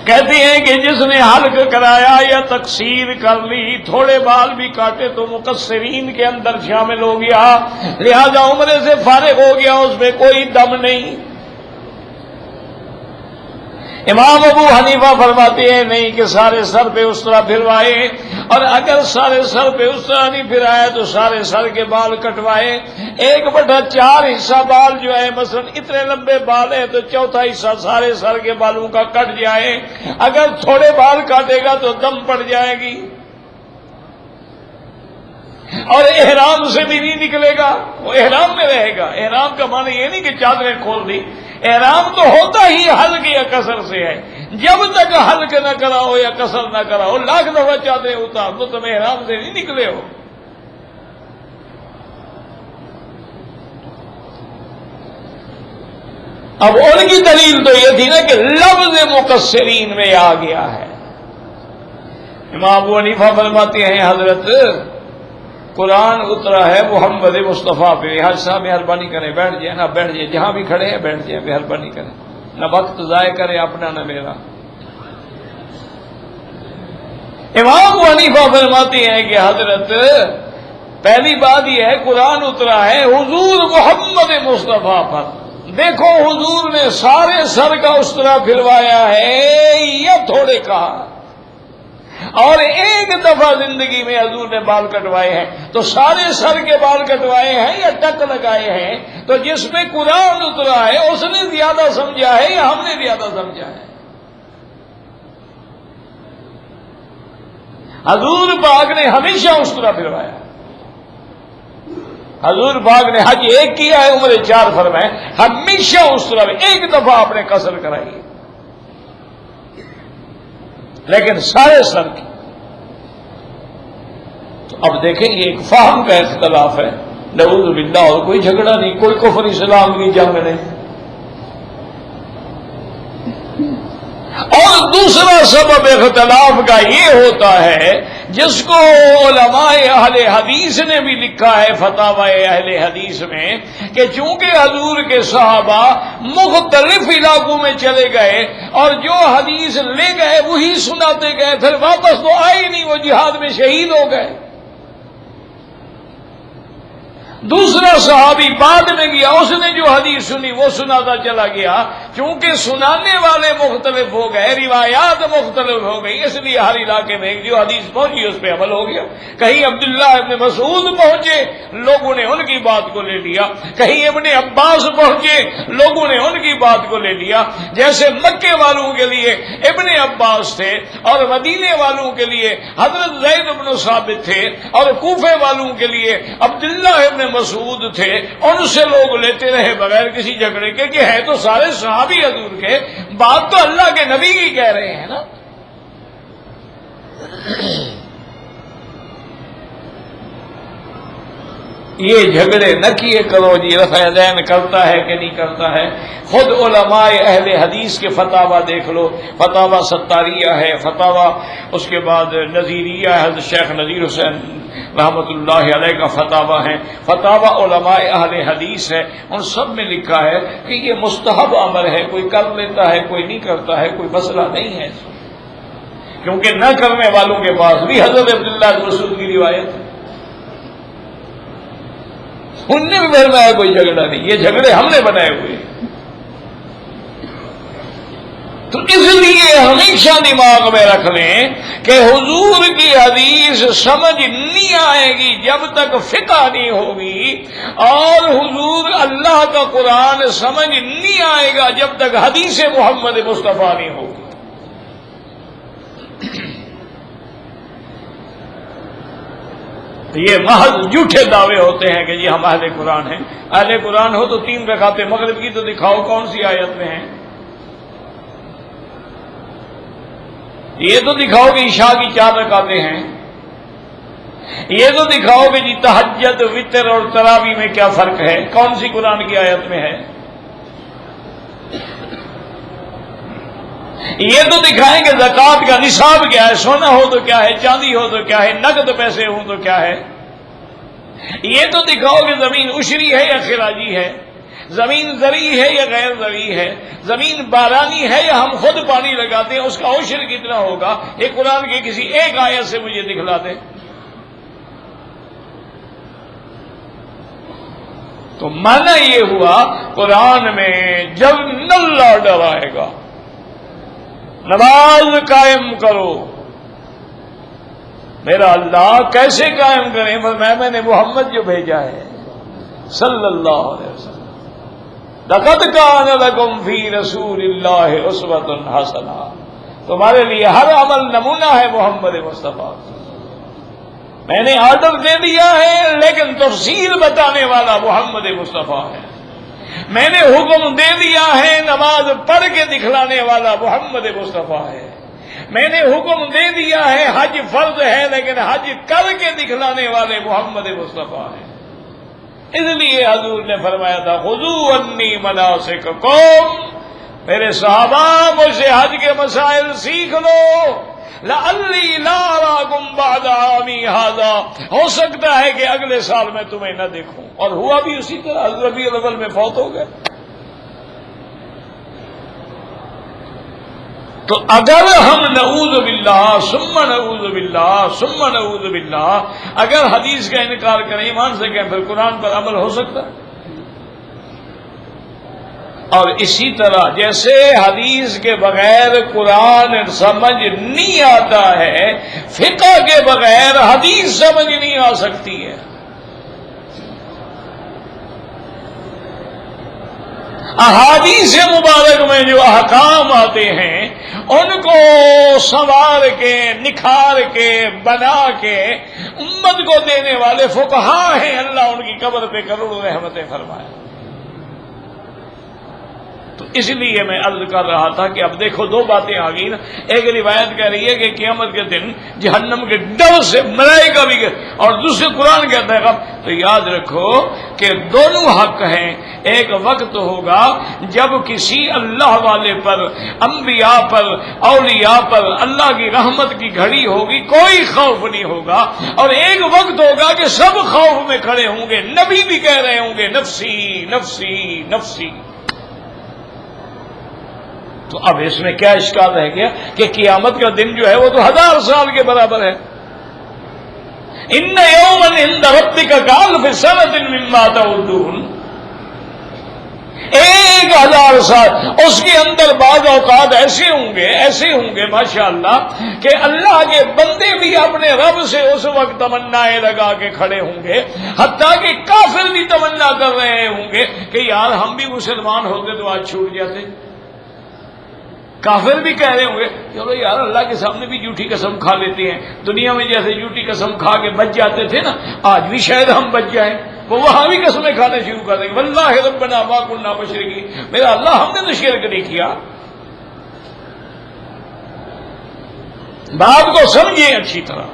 کہتے ہیں کہ جس نے حلق کرایا یا تقصیر کر لی، تھوڑے بال بھی کاٹے تو مقصرین کے اندر شامل ہو گیا، لہذا عمرے سے فارغ ہو گیا، اس میں کوئی دم نہیں۔ امام ابو حنیفہ فرماتے ہیں نہیں کہ سارے سر پہ اس طرح پھروائے، اور اگر سارے سر پہ اس طرح نہیں پھرائے تو سارے سر کے بال کٹوائے۔ 1/4 حصہ بال جو ہے مثلا اتنے لمبے بال ہے تو چوتھا حصہ سارے سر کے بالوں کا کٹ جائے، اگر تھوڑے بال کاٹے گا تو دم پڑ جائے گی، اور احرام سے بھی نہیں نکلے گا، وہ احرام میں رہے گا۔ احرام کا معنی یہ نہیں کہ چادریں کھول دی، احرام تو ہوتا ہی حلق یا قصر سے ہے، جب تک حلق نہ کراؤ یا قصر نہ کراؤ، لاکھ دفعہ چادریں اتار تو تم احرام سے نہیں نکلے ہو۔ اب ان کی دلیل تو یہ تھی نا کہ لفظ مقصرین میں آ گیا ہے. امام ابو حنیفہ فرماتے ہیں حضرت قرآن اترا ہے محمد مصطفیٰ پہ. حاج صاحب مہربانی کریں بیٹھ جائیں نا، بیٹھ جائیں جہاں بھی کھڑے ہیں بیٹھ جائیں، مہربانی کریں، نہ وقت ضائع کریں اپنا نہ میرا. امام ابو حنیفہ فرماتے ہیں کہ حضرت پہلی بات یہ ہے قرآن اترا ہے حضور محمد مصطفیٰ پر. دیکھو حضور نے سارے سر کا اس طرح پھروایا ہے یا تھوڑے کہا، اور ایک دفعہ زندگی میں حضور نے بال کٹوائے ہیں تو سارے سر کے بال کٹوائے ہیں یا ٹک لگائے ہیں. تو جس میں قرآن اترا ہے اس نے زیادہ سمجھا ہے یا ہم نے زیادہ سمجھا ہے؟ حضور پاک نے ہمیشہ اس طرح پھروایا. حضور پاک نے حج ایک کیا ہے، عمرے 4 فرمائے، ہمیشہ اس طرح ایک دفعہ آپ نے قصر کرائی ہے لیکن سارے سر کی. تو اب دیکھیں یہ ایک فہم کا اختلاف ہے، نعوذ باللہ، اور کوئی جھگڑا نہیں، کوئی کفر اسلام کی جنگ نہیں. اور دوسرا سبب اختلاف کا یہ ہوتا ہے جس کو علماء اہل حدیث نے بھی لکھا ہے فتاوی اہل حدیث میں، کہ چونکہ حضور کے صحابہ مختلف علاقوں میں چلے گئے اور جو حدیث لے گئے وہی سناتے گئے، پھر واپس تو آئے نہیں، وہ جہاد میں شہید ہو گئے. دوسرا صحابی بعد میں گیا، اس نے جو حدیث سنی وہ سناتا چلا گیا. چونکہ سنانے والے مختلف ہو گئے، روایات مختلف ہو گئی، اس لیے ہر علاقے میں جو حدیث پہنچی اس پہ عمل ہو گیا. کہیں عبداللہ ابن مسعود پہنچے، لوگوں نے ان کی بات کو لے لیا. کہیں ابن عباس پہنچے، لوگوں نے ان کی بات کو لے لیا. جیسے مکے والوں کے لیے ابن عباس تھے اور مدینے والوں کے لیے حضرت زید بن ثابت تھے اور کوفے والوں کے لیے عبداللہ ابن مسعود تھے. ان سے لوگ لیتے رہے بغیر کسی جھگڑے کے کہ ہے تو سارے صحابی حضور کے، بات تو اللہ کے نبی کی کہہ رہے ہیں نا. یہ جھگڑے نہ کیے کرو جی رفع ذہن کرتا ہے کہ نہیں کرتا ہے. خود علماء اہل حدیث کے فتاوا دیکھ لو، فتاوا ستاریہ ہے، فتاوا اس کے بعد نظیریہ ہے، حضرت شیخ نذیر حسین رحمت اللہ علیہ کا فتاوا ہے، فتاوا علماء اہل حدیث ہے. ان سب میں لکھا ہے کہ یہ مستحب امر ہے، کوئی کر لیتا ہے کوئی نہیں کرتا ہے، کوئی مسئلہ نہیں ہے. کیونکہ نہ کرنے والوں کے پاس بھی حضرت عبداللہ بن مسعود کی روایت ہے، ان نے بھی فرمایا کوئی جھگڑا نہیں، یہ جھگڑے ہم نے بنائے ہوئے. تو اس لیے ہمیشہ دماغ میں رکھ لیں کہ حضور کی حدیث سمجھ نہیں آئے گی جب تک فقہ نہیں ہوگی، اور حضور اللہ کا قرآن سمجھ نہیں آئے گا جب تک حدیث محمد مصطفیٰ نہیں ہوگی. یہ محض جھوٹے دعوے ہوتے ہیں کہ جی ہم اہل قرآن ہیں. اہل قرآن ہو تو 3 رکعتیں مغرب کی تو دکھاؤ کون سی آیت میں ہیں. یہ تو دکھاؤ کہ عشاء کی 4 رکعتیں ہیں. یہ تو دکھاؤ کہ جی تہجد، وتر اور تراویح میں کیا فرق ہے، کون سی قرآن کی آیت میں ہے. یہ تو دکھائیں کہ زکوٰۃ کا نصاب کیا ہے، سونا ہو تو کیا ہے، چاندی ہو تو کیا ہے، نقد پیسے ہوں تو کیا ہے. یہ تو دکھاؤ کہ زمین عشری ہے یا خراجی ہے، زمین زرعی ہے یا غیر زرعی ہے، زمین بارانی ہے یا ہم خود پانی لگاتے ہیں، اس کا عشر کتنا ہوگا. یہ قرآن کی کسی ایک آیت سے مجھے دکھلا دیں. تو معنی یہ ہوا قرآن میں جب اللہ ڈرائے گا نماز قائم کرو، میرا اللہ کیسے قائم کریں؟ میں نے محمد جو بھیجا ہے صلی اللہ علیہ وسلم، لقد کان لکم فی رسول اللہ اسوۃ حسنہ، تمہارے لیے ہر عمل نمونہ ہے محمد مصطفیٰ. میں نے آرڈر دے دیا ہے لیکن تفصیل بتانے والا محمد مصطفیٰ ہے. میں نے حکم دے دیا ہے، نماز پڑھ کے دکھلانے والا محمد مصطفیٰ ہے. میں نے حکم دے دیا ہے حج فرض ہے لیکن حج کر کے دکھلانے والے محمد مصطفیٰ ہے. اس لیے حضور نے فرمایا تھا خذوا عنی مناسککم، میرے صحابہ مجھ سے حج کے مسائل سیکھ لو، لعلی لا اراکم بعد عامی ھذا، ہو سکتا ہے کہ اگلے سال میں تمہیں نہ دیکھوں، اور ہوا بھی اسی طرح، ربیع الاول میں فوت ہو گئے۔ تو اگر ہم نعوذ باللہ ثم نعوذ باللہ ثم نعوذ باللہ اگر حدیث کا انکار کریں، ایمان سے کہیں، پھر قرآن پر عمل ہو سکتا ہے؟ اور اسی طرح جیسے حدیث کے بغیر قرآن سمجھ نہیں آتا ہے، فقہ کے بغیر حدیث سمجھ نہیں آ سکتی ہے۔ احادیث مبارک میں جو احکام آتے ہیں ان کو سنوار کے، نکھار کے، بنا کے امت کو دینے والے فقہا ہیں، اللہ ان کی قبر پہ کروڑوں رحمتیں فرمائے۔ تو اس لیے میں عرض کر رہا تھا کہ اب دیکھو دو باتیں آ گئی نا، ایک روایت کہہ رہی ہے کہ قیامت کے دن جہنم کے ڈر سے ملائکہ بھی اور دوسرے قرآن کہتا ہے تو یاد رکھو کہ دونوں حق ہیں۔ ایک وقت ہوگا جب کسی اللہ والے پر، انبیاء پر، اولیاء پر اللہ کی رحمت کی گھڑی ہوگی، کوئی خوف نہیں ہوگا، اور ایک وقت ہوگا کہ سب خوف میں کھڑے ہوں گے، نبی بھی کہہ رہے ہوں گے نفسی نفسی نفسی۔ تو اب اس میں کیا اشکال رہ گیا کہ قیامت کا دن جو ہے وہ تو 1000 سال کے برابر ہے۔ ان یوما عند ربک کالف سنۃ مما تعدون، 1000 سال، اس کے اندر بعض اوقات ایسے ہوں گے ماشاءاللہ کہ اللہ کے بندے بھی اپنے رب سے اس وقت تمنائیں لگا کے کھڑے ہوں گے، حتیٰ کہ کافر بھی تمنا کر رہے ہوں گے کہ یار ہم بھی مسلمان ہوتے تو آج چھوٹ جاتے۔ کافر بھی کہہ رہے ہوں گے چلو یار اللہ کے سامنے بھی جھوٹی قسم کھا لیتے ہیں، دنیا میں جیسے جھوٹی قسم کھا کے بچ جاتے تھے نا، آج بھی شاید ہم بچ جائیں۔ وہ وہاں بھی قسمیں کھانے شروع کر دیں گے، واللہ ربنا ما کنا مشرکین، میرا اللہ ہم نے تو شرک نہیں کیا۔ بات کو سمجھیں اچھی طرح۔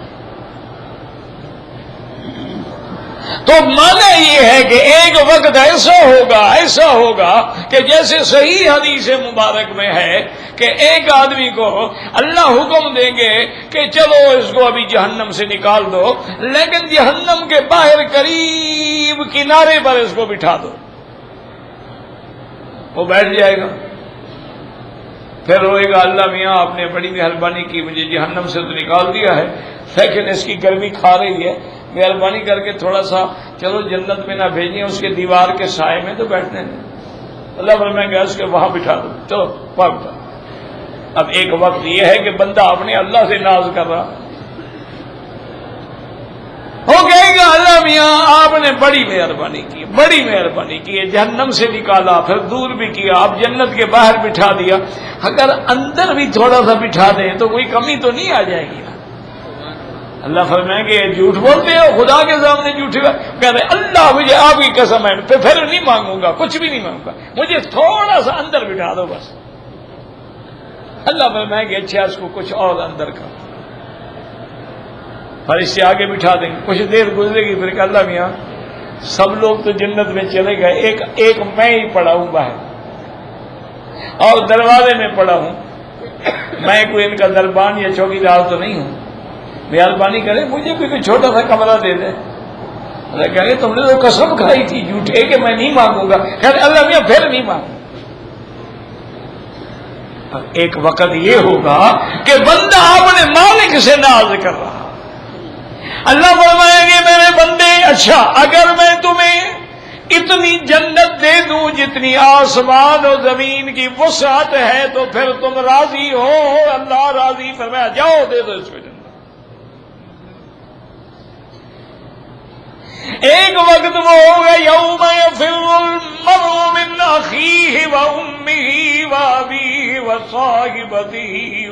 تو معنی یہ ہے کہ ایک وقت ایسا ہوگا کہ جیسے صحیح حدیث مبارک میں ہے کہ ایک آدمی کو اللہ حکم دیں گے کہ چلو اس کو ابھی جہنم سے نکال دو، لیکن جہنم کے باہر قریب کنارے پر اس کو بٹھا دو، وہ بیٹھ جائے گا، پھر روئے گا اللہ میاں آپ نے بڑی مہربانی کی، مجھے جہنم سے تو نکال دیا ہے لیکن اس کی گرمی کھا رہی ہے، مہربانی کر کے تھوڑا سا چلو جنت میں نہ بھیجیں، اس کے دیوار کے سائے میں تو بیٹھنے دیں۔ اللہ فرمائیں گے اس کے وہاں بٹھا دو، چلو وہاں بٹھا۔ اب ایک وقت یہ ہے کہ بندہ اپنے اللہ سے ناز کر رہا، وہ کہے گا اللہ میاں آپ نے بڑی مہربانی کی، جہنم سے نکالا، پھر دور بھی کیا، اب جنت کے باہر بٹھا دیا، اگر اندر بھی تھوڑا سا بٹھا دیں تو کوئی کمی تو نہیں آ جائے گی نا۔ اللہ فرمائیں کہ یہ جھوٹ بولتے ہو، خدا کے سامنے جھوٹے کہتے اللہ مجھے آپ کی قسم ہے پھر نہیں مانگوں گا، کچھ بھی نہیں مانگوں گا، مجھے تھوڑا سا اندر بٹھا دو بس۔ اللہ فرمائیں کہ اچھا اس کو کچھ اور اندر کا، فرشتے آگے بٹھا دیں گے، کچھ دیر گزرے گی پھر کہ اللہ میاں سب لوگ تو جنت میں چلے گئے، ایک میں ہی پڑا ہوں باہر اور دروازے میں پڑا ہوں، میں کوئی ان کا دربان یا چوکیدار تو نہیں ہوں، مہربانی کرے مجھے بھی کوئی چھوٹا سا کمرہ دے دے۔ اللہ کہہ رہے تم نے تو قسم کھائی تھی جھوٹے کہ میں نہیں مانگوں گا، کہتے اللہ میاں پھر نہیں مانگوں۔ ایک وقت یہ ہوگا کہ بندہ اپنے مالک سے ناز کر رہا، اللہ فرمائیں گے میرے بندے اچھا اگر میں تمہیں اتنی جنت دے دوں جتنی آسمان اور زمین کی وسعت ہے تو پھر تم راضی ہو؟ اللہ راضی، فرمایا جاؤ دے دو اس کو جنت۔ ایک وقت وہ ہوگا یوم یفر المرء من اخیہ وامہ وابیہ وصاحبتہ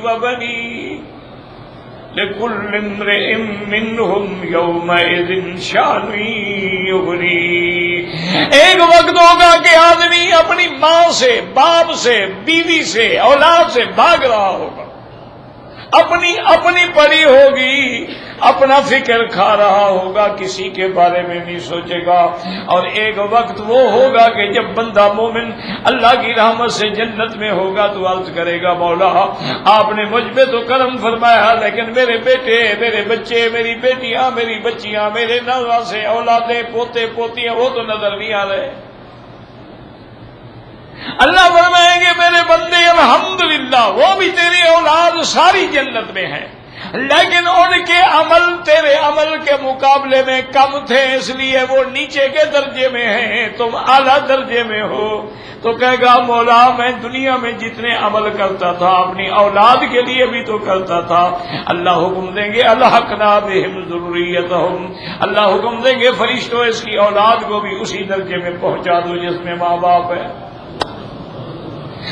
وبنیہ لکل امرئ منہم یومئذ شأن یغنیہ۔ ایک وقت ہوگا کہ آدمی اپنی ماں سے، باپ سے، بیوی سے، اولاد سے بھاگ رہا ہوگا، اپنی پڑی ہوگی، اپنا فکر کھا رہا ہوگا، کسی کے بارے میں نہیں سوچے گا۔ اور ایک وقت وہ ہوگا کہ جب بندہ مومن اللہ کی رحمت سے جنت میں ہوگا تو عرض کرے گا مولا آپ نے مجھ پہ تو کرم فرمایا، لیکن میرے بیٹے، میرے بچے، میری بیٹیاں، میری بچیاں، میرے نواسے، اولادیں، پوتے پوتیاں وہ تو نظر نہیں آ رہے۔ اللہ فرمائیں گے میرے بندے الحمدللہ وہ بھی تیری اولاد ساری جنت میں ہے، لیکن ان کے عمل تیرے عمل کے مقابلے میں کم تھے، اس لیے وہ نیچے کے درجے میں ہیں، تم اعلیٰ درجے میں ہو۔ تو کہے گا مولا میں دنیا میں جتنے عمل کرتا تھا اپنی اولاد کے لیے بھی تو کرتا تھا۔ اللہ حکم دیں گے الحقنا بہم ذریتہم، اللہ حکم دیں گے فرشتوں اس کی اولاد کو بھی اسی درجے میں پہنچا دو جس میں ماں باپ ہے۔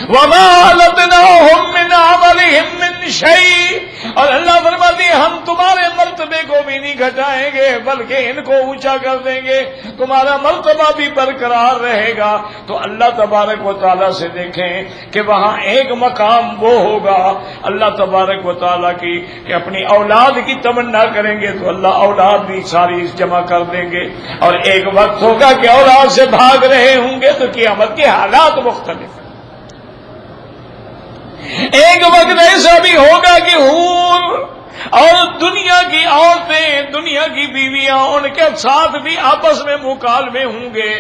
وَمَا أَلَتْنَاهُمْ مِنْ عَمَلِهِمْ مِنْ شَيْءٍ، اور اللہ فرماتے ہیں ہم تمہارے مرتبے کو بھی نہیں گھٹائیں گے بلکہ ان کو اونچا کر دیں گے، تمہارا مرتبہ بھی برقرار رہے گا۔ تو اللہ تبارک و تعالیٰ سے دیکھیں کہ وہاں ایک مقام وہ ہوگا اللہ تبارک و تعالیٰ کی کہ اپنی اولاد کی تمنا کریں گے تو اللہ اولاد بھی ساری جمع کر دیں گے، اور ایک وقت ہوگا کہ اولاد سے بھاگ رہے ہوں گے تو قیامت کے حالات مختلف۔ ایک وقت ایسا بھی ہوگا کہ حور اور دنیا کی عورتیں، دنیا کی بیویاں ان کے ساتھ بھی آپس میں مکالمے ہوں گے۔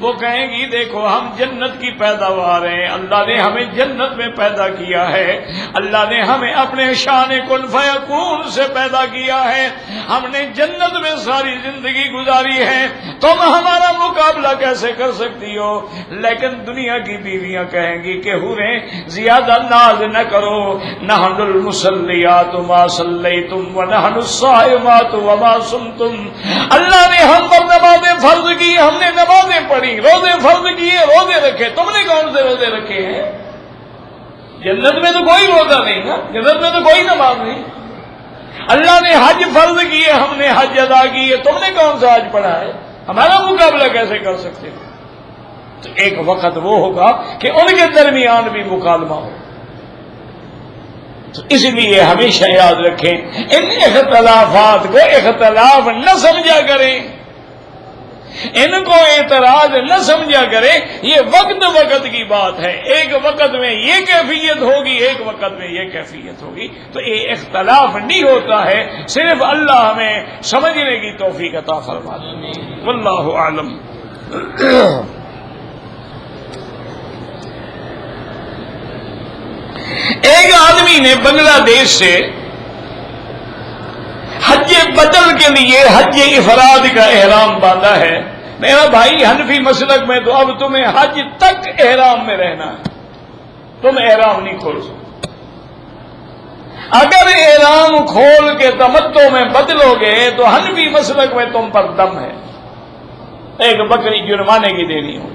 وہ کہیں گی دیکھو ہم جنت کی پیداوار ہیں، اللہ نے ہمیں جنت میں پیدا کیا ہے، اللہ نے ہمیں اپنے شان کن فیکون سے پیدا کیا ہے، ہم نے جنت میں ساری زندگی گزاری ہے، تم ہمارا مقابلہ کیسے کر سکتی ہو؟ لیکن دنیا کی بیویاں کہیں گی کہ حوریں زیادہ ناز نہ کرو، نحن المصلیات ما صلیتم ونحن الصائمات وما صمتم، اللہ نے ہم پر نمازیں فرض کی، ہم نے نمازیں پڑھی، روزے فرض کیے، روزے رکھے، تم نے کون سے روزے رکھے ہیں؟ جنت میں تو کوئی روزہ نہیں نا، جنت میں تو کوئی نماز نہیں۔ اللہ نے حج فرض کیے، ہم نے حج ادا کیے، تم نے کون سا حج پڑھا ہے؟ ہمارا مقابلہ کیسے کر سکتے ہو؟ تو ایک وقت وہ ہوگا کہ ان کے درمیان بھی مکالمہ ہو۔ تو اس لیے ہمیشہ یاد رکھیں ان اختلافات کو اختلاف نہ سمجھا کریں، ان کو اعتراض نہ سمجھا کریں، یہ وقت وقت کی بات ہے، ایک وقت میں یہ کیفیت ہوگی، ایک وقت میں یہ کیفیت ہوگی، تو یہ اختلاف نہیں ہوتا ہے، صرف اللہ ہمیں سمجھنے کی توفیق عطا فرما دے۔ واللہ اعلم۔ ایک آدمی نے بنگلہ دیش سے حج بدل کے لیے حج افراد کا احرام باندھا ہے۔ میرا بھائی حنفی مسلک میں تو اب تمہیں حج تک احرام میں رہنا ہے، تم احرام نہیں کھول سکتے۔ اگر احرام کھول کے تمتع میں بدلو گے تو حنفی مسلک میں تم پر دم ہے، ایک بکری جرمانے کی دینی ہوگی۔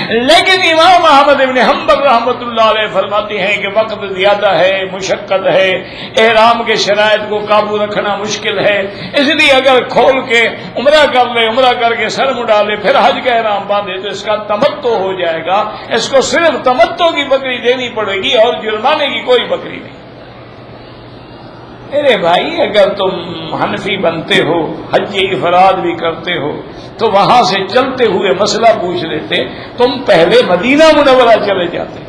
لیکن امام احمد بن حنبل رحمۃ اللہ علیہ فرماتے ہیں کہ وقت زیادہ ہے، مشقت ہے، احرام کے شرائط کو قابو رکھنا مشکل ہے، اس لیے اگر کھول کے عمرہ کر لے، عمرہ کر کے سر مڈا لے، پھر حج کا احرام باندھے تو اس کا تمتع ہو جائے گا، اس کو صرف تمتع کی بکری دینی پڑے گی اور جرمانے کی کوئی بکری نہیں۔ میرے بھائی اگر تم حنفی بنتے ہو، حج افراد بھی کرتے ہو، تو وہاں سے چلتے ہوئے مسئلہ پوچھ لیتے، تم پہلے مدینہ منورہ چلے جاتے،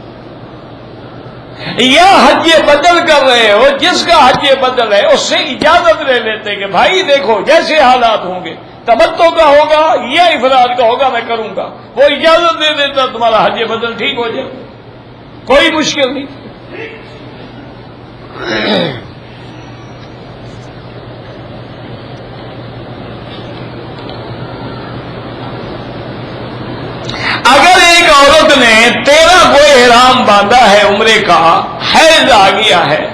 یا حج بدل کر رہے ہو، جس کا حج بدل ہے اس سے اجازت لے لیتے کہ بھائی دیکھو جیسے حالات ہوں گے، تمتع کا ہوگا یا افراد کا ہوگا میں کروں گا، وہ اجازت دے دیتا، تمہارا حج بدل ٹھیک ہو جائے، کوئی مشکل نہیں۔ اگر ایک عورت نے 13 کو احرام باندھا ہے عمرے کا، حیض آ گیا ہے،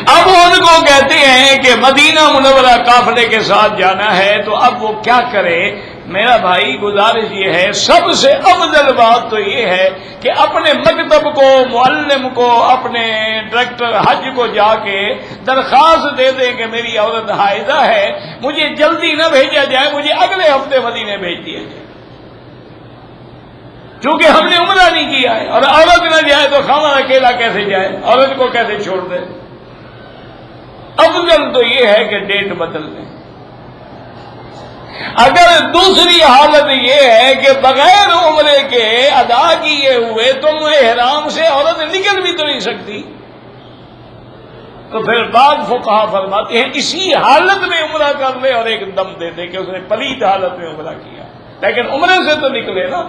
اب ان کو کہتے ہیں کہ مدینہ منورہ قافلے کے ساتھ جانا ہے، تو اب وہ کیا کرے؟ میرا بھائی گزارش یہ ہے، سب سے افضل بات تو یہ ہے کہ اپنے مکتب کو، معلم کو، اپنے ڈائریکٹر حج کو جا کے درخواست دے دیں کہ میری عورت حائضہ ہے، مجھے جلدی نہ بھیجا جائے، مجھے اگلے ہفتے مدینے بھیج دیا جائے۔ چونکہ ہم نے عمرہ نہیں کیا ہے، اور عورت نہ جائے تو خاوند اکیلا کیسے جائے، عورت کو کیسے چھوڑ دے؟ افضل تو یہ ہے کہ ڈیٹ بدل دیں۔ اگر دوسری حالت یہ ہے کہ بغیر عمرے کے ادا کیے ہوئے تم احرام سے عورت نکل بھی تو نہیں سکتی، تو پھر بعض فقہا فرماتے ہیں اسی حالت میں عمرہ کر لے اور ایک دم دے دے کہ اس نے پلید حالت میں عمرہ کیا، لیکن عمرے سے تو نکلے نا،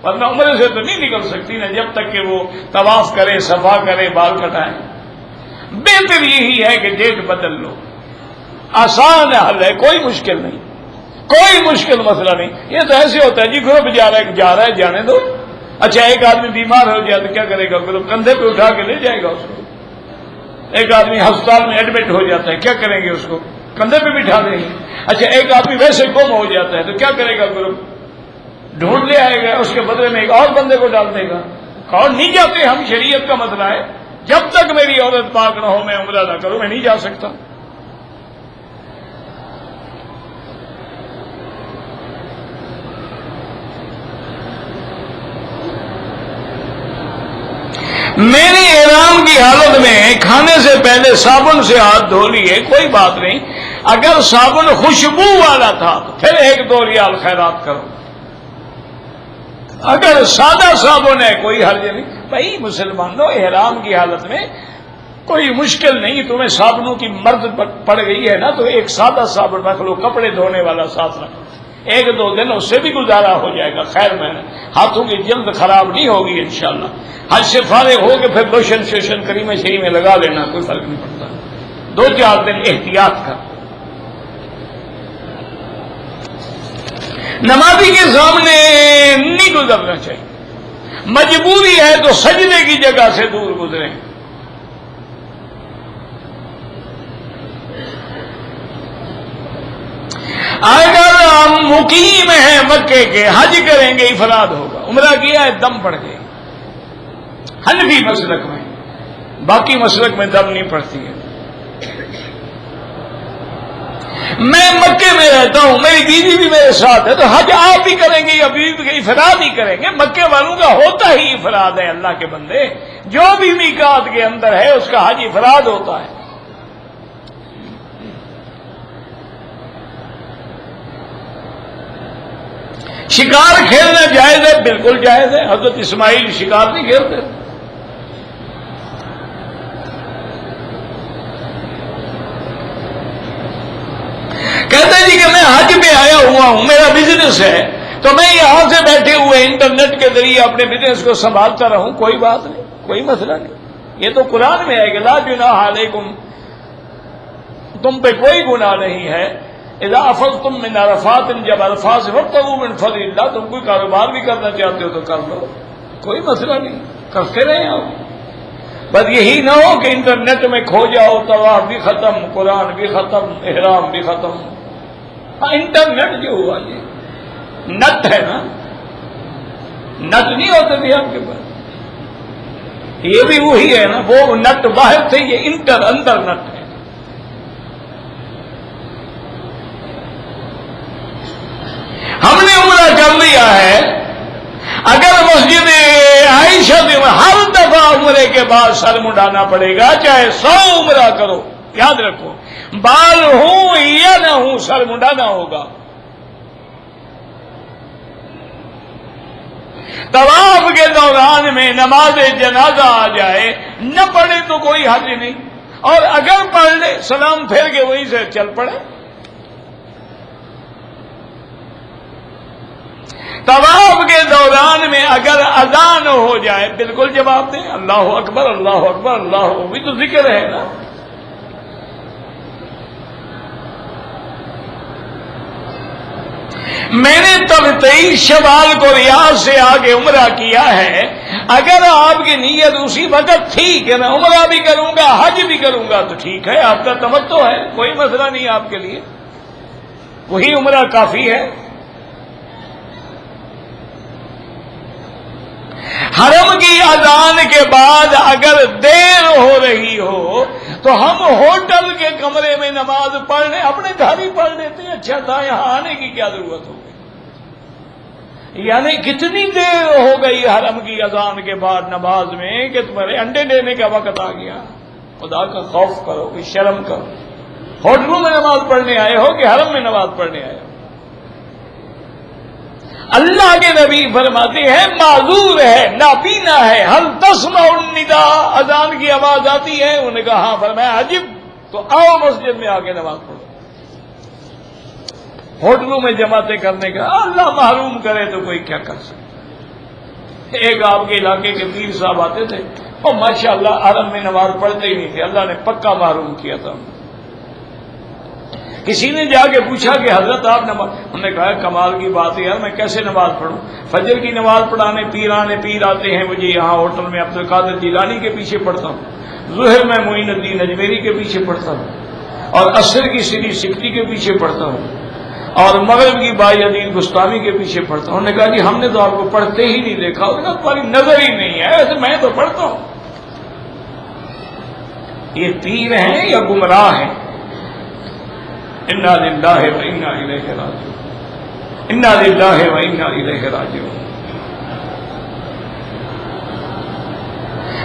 ورنہ عمرے سے تو نہیں نکل سکتی نا جب تک کہ وہ طواف کرے، صفا کرے، بال کٹائے۔ بہتر یہی ہے کہ ڈیٹ بدل لو، آسان حل ہے، کوئی مشکل نہیں، کوئی مشکل مسئلہ نہیں۔ یہ تو ایسے ہوتا ہے جی گروپ جا رہا ہے جانے دو۔ اچھا ایک آدمی بیمار ہو جائے تو کیا کرے گا؟ گروپ کندھے پہ اٹھا کے لے جائے گا اس کو۔ ایک آدمی ہسپتال میں ایڈمٹ ہو جاتا ہے، کیا کریں گے؟ اس کو کندھے پہ بٹھا دیں گے۔ اچھا ایک آدمی ویسے گم ہو جاتا ہے تو کیا کرے گا؟ گروپ ڈھونڈ لے آئے گا، اس کے بدلے میں ایک اور بندے کو ڈال دے گا۔ کون نہیں جاتے ہم، شریعت کا مسئلہ ہے، جب تک میری عورت پاک نہ ہو میں عمرہ نہ کروں، میں نہیں جا سکتا۔ میں نے احرام کی حالت میں کھانے سے پہلے صابن سے ہاتھ دھو لیے، کوئی بات نہیں۔ اگر صابن خوشبو والا تھا تو پھر 1-2 ریال خیرات کرو، اگر سادہ صابن ہے کوئی حرج نہیں۔ بھائی مسلمانوں، احرام کی حالت میں کوئی مشکل نہیں، تمہیں صابنوں کی مرد پڑ گئی ہے نا تو ایک سادہ صابن رکھ لو، کپڑے دھونے والا ساتھ رکھ لو، 1-2 دن اس سے بھی گزارا ہو جائے گا، خیر میں ہاتھوں کی جلد خراب نہیں ہوگی انشاءاللہ۔ حج سے فارغ ہو کے پھر لوشن شوشن کریمہ شریمہ لگا لینا، کوئی فرق نہیں پڑتا، 2-4 دن احتیاط کر۔ نمازی کے سامنے نہیں گزرنا چاہیے، مجبوری ہے تو سجدے کی جگہ سے دور گزریں۔ اگر ہم مقیم ہیں مکے کے، حج کریں گے افراد ہوگا، عمرہ کیا ہے دم پڑ گئے، حنفی مسلک میں، باقی مسلک میں دم نہیں پڑتی ہے۔ میں مکے میں رہتا ہوں، میری بیوی بھی میرے ساتھ ہے، تو حج آپ ہی کریں گے یا بیوی کے افراد ہی کریں گے؟ مکے والوں کا ہوتا ہی افراد ہے، اللہ کے بندے، جو بھی میقات کے اندر ہے اس کا حج افراد ہوتا ہے۔ شکار کھیلنا جائز ہے، بالکل جائز ہے، حضرت اسماعیل شکار نہیں کھیلتے۔ کہتے ہیں جی کہ میں حج پہ آیا ہوا ہوں، میرا بزنس ہے، تو میں یہاں سے بیٹھے ہوئے انٹرنیٹ کے ذریعے اپنے بزنس کو سنبھالتا رہوں، کوئی بات نہیں، کوئی مسئلہ نہیں۔ یہ تو قرآن میں ہے کہ لا جناح علیکم، تم پہ کوئی گناہ نہیں ہے، اذا افضتم من عرفات، جب عرفات سے وابتغوا من فضل اللہ، تم کوئی کاروبار بھی کرنا چاہتے ہو تو کر لو، کوئی مسئلہ نہیں، کرتے رہیں آپ۔ بس یہی نہ ہو کہ انٹرنیٹ میں کھو جاؤ، طواف بھی ختم، قرآن بھی ختم، احرام بھی ختم۔ ہاں انٹرنیٹ جو ہوا یہ نت ہے نا، نت نہیں ہوتے تھے آپ کے پاس، یہ بھی وہی ہے نا، وہ نٹ باہر تھے، یہ اندر نٹ ہے۔ ہم نے عمرہ کر لیا ہے، اگر مسجد عائشہ میں ہر دفعہ عمرے کے بعد سر منڈانا پڑے گا، چاہے 100 عمرہ کرو، یاد رکھو بال ہوں یا نہ ہوں سر منڈانا ہوگا۔ طواف کے دوران میں نماز جنازہ آ جائے، نہ پڑھے تو کوئی حرج نہیں، اور اگر پڑھ لے سلام پھیر کے وہیں سے چل پڑے۔ طواف کے دوران میں اگر اذان ہو جائے بالکل جواب دیں، اللہ اکبر اللہ اکبر اللہ، وہ بھی تو ذکر ہے نا۔ میں نے تب 23 شوال کو ریاض سے آگے عمرہ کیا ہے، اگر آپ کی نیت اسی وقت تھی کہ میں عمرہ بھی کروں گا حج بھی کروں گا تو ٹھیک ہے، آپ کا تمتع ہے، کوئی مسئلہ نہیں آپ کے لیے، وہی عمرہ کافی ہے۔ حرم کی اذان کے بعد اگر دیر ہو رہی ہو تو ہم ہوٹل کے کمرے میں نماز پڑھنے اپنے گھر ہی پڑھ لیتے ہیں، اچھا تھا یہاں آنے کی کیا ضرورت ہو گئی؟ یعنی کتنی دیر ہو گئی حرم کی اذان کے بعد نماز میں کہ تمہارے انڈے دینے کا وقت آ گیا؟ خدا کا خوف کرو، کہ شرم کرو۔ ہوٹلوں میں نماز پڑھنے آئے ہو کہ حرم میں نماز پڑھنے آئے ہو؟ اللہ کے نبی فرماتے ہیں معذور ہے، نابینا ہے، حل تسمع النداء، اذان کی آواز آتی ہے؟ انہوں نے کہا ہاں۔ فرمایا عجب، تو آؤ مسجد میں آ کے نماز پڑھو۔ ہوٹلوں میں جماعتیں کرنے کا اللہ محروم کرے تو کوئی کیا کر سکتا۔ ایک آپ کے علاقے کے پیر صاحب آتے تھے اور ماشاءاللہ حرم میں نماز پڑھتے ہی نہیں تھے، اللہ نے پکا محروم کیا تھا۔ کسی نے جا کے پوچھا کہ حضرت آپ نماز، انہوں نے کہا کمال کی بات ہے یار، میں کیسے نماز پڑھوں؟ فجر کی نماز پڑھانے پیر آتے ہیں مجھے یہاں ہوٹل میں، عبد القادر جیلانی کے پیچھے پڑھتا ہوں، ظہر میں معین الدین اجمیری کے پیچھے پڑھتا ہوں، اور عصر کی سری سکتی کے پیچھے پڑھتا ہوں، اور مغرب کی بائی عدیل گستامی کے پیچھے پڑھتا ہوں۔ انہوں نے کہا جی ہم نے تو آپ کو پڑھتے ہی نہیں دیکھا۔ انہوں نے کہا تمہاری نظر ہی نہیں ہے، ویسے میں تو پڑھتا ہوں۔ یہ پیر ہیں یا گمراہ ہیں؟ انا للہ و انا الیہ راجعون، انا للہ و انا الیہ راجعون۔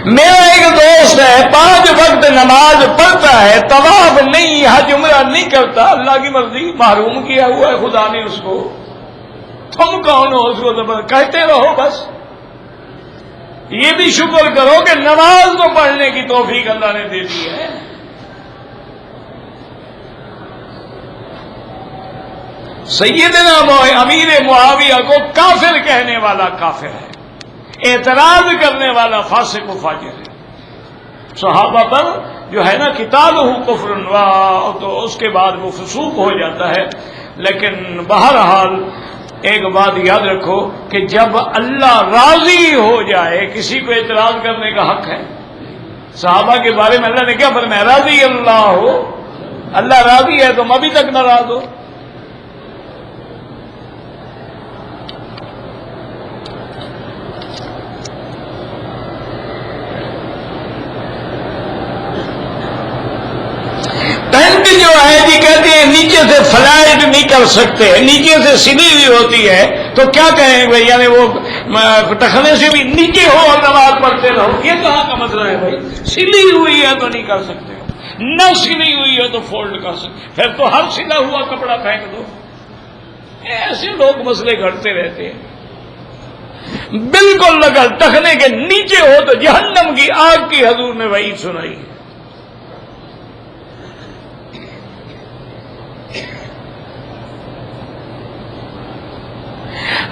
میرا ایک دوست ہے 5 وقت نماز پڑھتا ہے، طواف نہیں، حج عمرہ نہیں کرتا، اللہ کی مرضی، محروم کیا ہوا ہے خدا نے اس کو۔ تم کون ہو اس کو کہتے رہو بس۔ یہ بھی شکر کرو کہ نماز کو پڑھنے کی توفیق اللہ نے دے دی ہے۔ سیدنا امیر معاویہ کو کافر کہنے والا کافر ہے، اعتراض کرنے والا فاسق و فاجر ہے۔ صحابہ پر جو ہے نا قتالہ کفر، تو اس کے بعد وہ فسوق ہو جاتا ہے۔ لیکن بہرحال ایک بات یاد رکھو کہ جب اللہ راضی ہو جائے، کسی کو اعتراض کرنے کا حق ہے؟ صحابہ کے بارے میں اللہ نے کیا فرمایا؟ راضی اللہ ہو، اللہ راضی ہے تم ابھی تک ناراض ہو۔ پینٹ جو ہے جی کہتے ہیں نیچے سے فلائٹ نہیں کر سکتے، نیچے سے سلی ہوئی ہوتی ہے، تو کیا کہیں بھائی؟ یعنی وہ ٹخنے سے بھی نیچے ہو اور نماز پڑھتے رہو، یہ کہاں کا مسئلہ ہے بھائی؟ سلی ہوئی ہے تو نہیں کر سکتے، نہ سلی ہوئی ہے تو فولڈ کر سکتے، پھر تو ہر سلا ہوا کپڑا پھینک دو۔ ایسے لوگ مسئلے گھڑتے رہتے ہیں۔ بالکل اگر ٹخنے کے نیچے ہو تو جہنم کی آگ کی حضور نے وعید سنائی ہے۔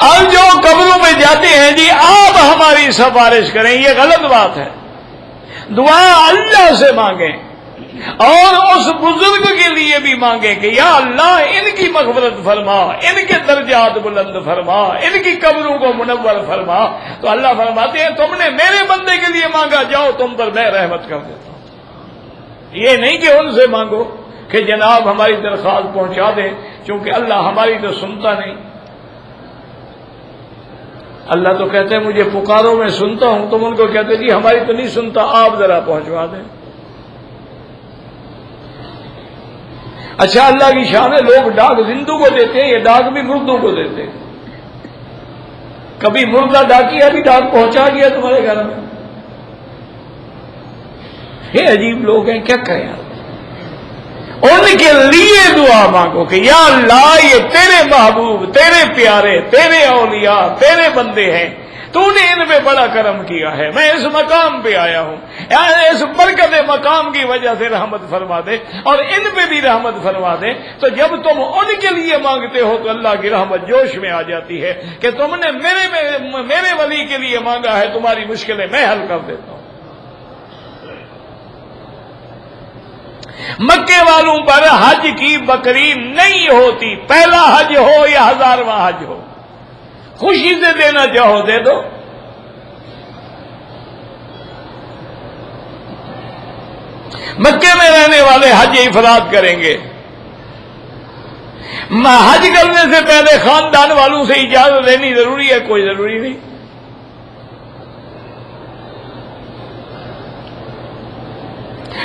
اب جو قبروں میں جاتے ہیں جی آپ ہماری سفارش کریں، یہ غلط بات ہے۔ دعا اللہ سے مانگیں اور اس بزرگ کے لیے بھی مانگیں کہ یا اللہ ان کی مغفرت فرما، ان کے درجات بلند فرما، ان کی قبروں کو منور فرما۔ تو اللہ فرماتے ہیں تم نے میرے بندے کے لیے مانگا، جاؤ تم پر میں رحمت کر دیتا ہوں۔ یہ نہیں کہ ان سے مانگو کہ جناب ہماری درخواست پہنچا دیں، چونکہ اللہ ہماری تو سنتا نہیں۔ اللہ تو کہتے ہیں مجھے پکارو میں سنتا ہوں، تم ان کو کہتے جی ہماری تو نہیں سنتا، آپ ذرا پہنچوا دیں۔ اچھا اللہ کی شان ہے، لوگ ڈاک زندوں کو دیتے ہیں، یہ ڈاک بھی مردوں کو دیتے ہیں۔ کبھی مردہ ڈاکیا بھی ڈاک پہنچا گیا تمہارے گھر میں؟ یہ عجیب لوگ ہیں، کیا کریں آپ؟ ان کے لیے دعا مانگو کہ یا اللہ یہ تیرے محبوب، تیرے پیارے، تیرے اولیاء، تیرے بندے ہیں، تو نے ان پہ بڑا کرم کیا ہے، میں اس مقام پہ آیا ہوں، یعنی اس برکت مقام کی وجہ سے رحمت فرما دے اور ان پہ بھی رحمت فرما دے۔ تو جب تم ان کے لیے مانگتے ہو تو اللہ کی رحمت جوش میں آ جاتی ہے کہ تم نے میرے ولی کے لیے مانگا ہے، تمہاری مشکلیں میں حل کر دیتا ہوں۔ مکے والوں پر حج کی بکری نہیں ہوتی، پہلا حج ہو یا 1000واں حج ہو، خوشی سے دینا چاہو دے دو۔ مکے میں رہنے والے حج افراد کریں گے، حج کرنے سے پہلے خاندان والوں سے اجازت لینی ضروری ہے؟ کوئی ضروری نہیں۔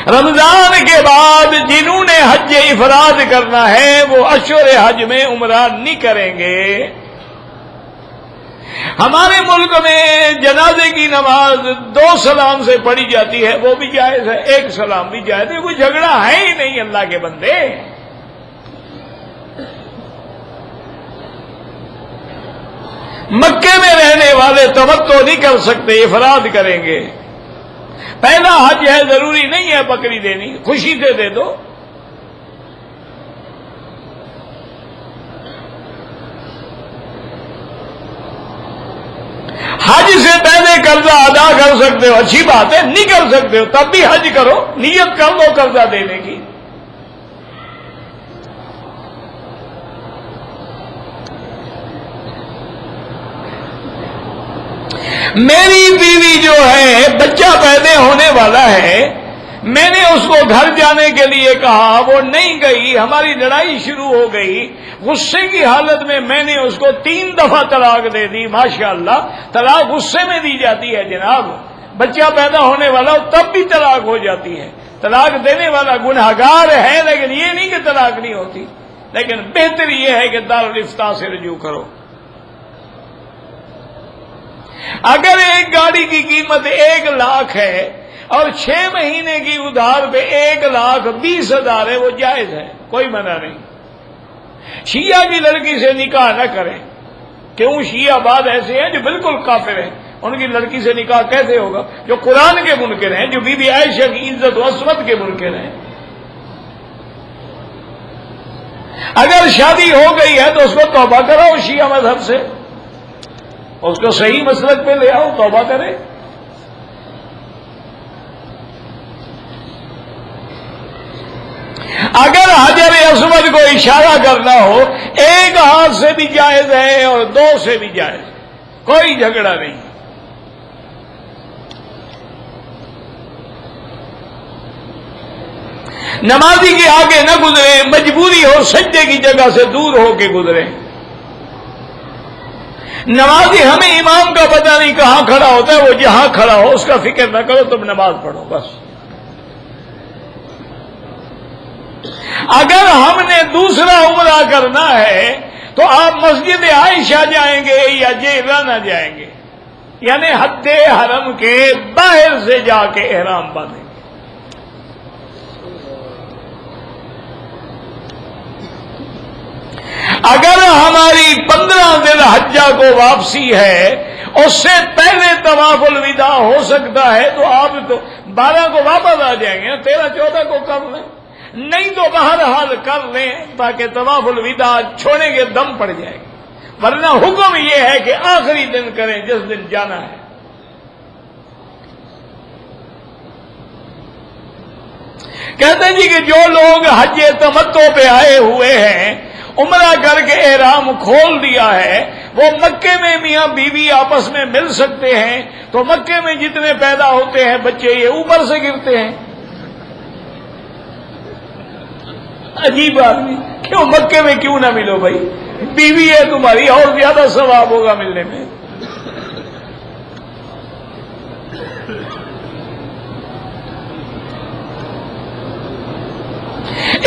رمضان کے بعد جنہوں نے حج افراد کرنا ہے وہ اشہر حج میں عمرہ نہیں کریں گے، ہمارے ملک میں جنازے کی نماز 2 سلام سے پڑھی جاتی ہے، وہ بھی جائز ہے، 1 سلام بھی جائز ہے، کوئی جھگڑا ہے ہی نہیں اللہ کے بندے۔ مکے میں رہنے والے تمتع نہیں کر سکتے، افراد کریں گے۔ پہلا حج ہے، ضروری نہیں ہے بکری دینی، خوشی سے دے دو۔ حج سے پہلے قرضہ ادا کر سکتے ہو، اچھی بات ہے، نہیں کر سکتے ہو تب بھی حج کرو، نیت کر لو قرضہ دینے کی۔ میری بیوی جو ہے بچہ پیدا ہونے والا ہے، میں نے اس کو گھر جانے کے لیے کہا، وہ نہیں گئی، ہماری لڑائی شروع ہو گئی۔ غصے کی حالت میں نے اس کو 3 دفعہ طلاق دے دی۔ ماشاءاللہ طلاق غصے میں دی جاتی ہے جناب، بچہ پیدا ہونے والا تب بھی طلاق ہو جاتی ہے۔ طلاق دینے والا گنہگار ہے، لیکن یہ نہیں کہ طلاق نہیں ہوتی، لیکن بہتر یہ ہے کہ دارالفتاء سے رجوع کرو۔ اگر ایک گاڑی کی قیمت 1 لاکھ ہے اور 6 مہینے کی ادھار پہ 1,20,000 ہے، وہ جائز ہے، کوئی منع نہیں۔ شیعہ کی لڑکی سے نکاح نہ کریں، کیوں؟ شیعہ بعد ایسے ہیں جو بالکل کافر ہیں، ان کی لڑکی سے نکاح کیسے ہوگا؟ جو قرآن کے منکر ہیں، جو بی بی عائشہ کی عزت و عصمت کے منکر ہیں۔ اگر شادی ہو گئی ہے تو اس کو توبہ کراؤ شیعہ مذہب سے، اس کو صحیح مسلک پہ لے آؤ، توبہ کرے۔ اگر حجر اسود کو اشارہ کرنا ہو، 1 ہاتھ سے بھی جائز ہے اور 2 سے بھی جائز، کوئی جھگڑا نہیں۔ نمازی کے آگے نہ گزرے، مجبوری ہو سجدے کی جگہ سے دور ہو کے گزرے۔ نمازی ہمیں امام کا پتہ نہیں کہاں کھڑا ہوتا ہے، وہ جہاں کھڑا ہو اس کا فکر نہ کرو، تم نماز پڑھو بس۔ اگر ہم نے دوسرا عمرہ کرنا ہے تو آپ مسجد عائشہ جائیں گے یا جیرانہ جائیں گے، یعنی حد حرم کے باہر سے جا کے احرام باندھیں گے۔ اگر ہماری 15 ذی الحجہ کو واپسی ہے، اس سے پہلے طواف الوداع ہو سکتا ہے تو آپ تو 12 کو واپس آ جائیں گے، 13-14 کو کر لیں، نہیں تو بہرحال کر لیں تاکہ طواف الوداع چھوڑیں گے دم پڑ جائے گا، ورنہ حکم یہ ہے کہ آخری دن کریں جس دن جانا ہے۔ کہتے ہیں جی کہ جو لوگ حج تمتع پہ آئے ہوئے ہیں، عمرہ کر کے احرام کھول دیا ہے، وہ مکے میں میاں بیوی آپس میں مل سکتے ہیں، تو مکے میں جتنے پیدا ہوتے ہیں بچے یہ اوپر سے گرتے ہیں۔ عجیب آدمی، کیوں مکے میں کیوں نہ ملو بھائی؟ بیوی ہے تمہاری، اور زیادہ ثواب ہوگا ملنے میں۔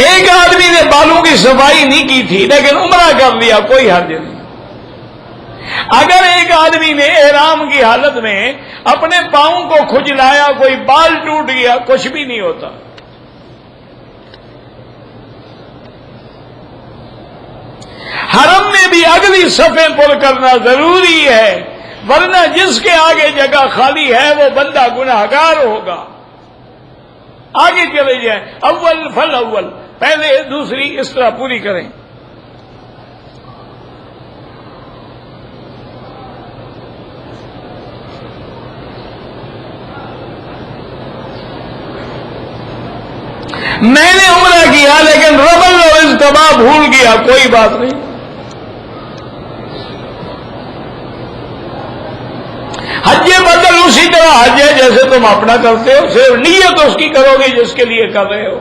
ایک آدمی نے بالوں کی صفائی نہیں کی تھی لیکن عمرہ کر لیا، کوئی حرج نہیں۔ اگر ایک آدمی نے احرام کی حالت میں اپنے پاؤں کو کھجلایا، کوئی بال ٹوٹ گیا، کچھ بھی نہیں ہوتا۔ حرم میں بھی اگلی صفیں پر کرنا ضروری ہے، ورنہ جس کے آگے جگہ خالی ہے وہ بندہ گناہگار ہوگا۔ آگے چلے جائیں، اول فل اول، پہلے دوسری اس طرح پوری کریں۔ میں نے عمرہ کیا لیکن رمل اور اجتماع بھول گیا، کوئی بات نہیں۔ حج بدل اسی طرح حج ہے جیسے تم اپنا کرتے ہو، صرف نیت اس کی کرو گے جس کے لیے کر رہے ہو۔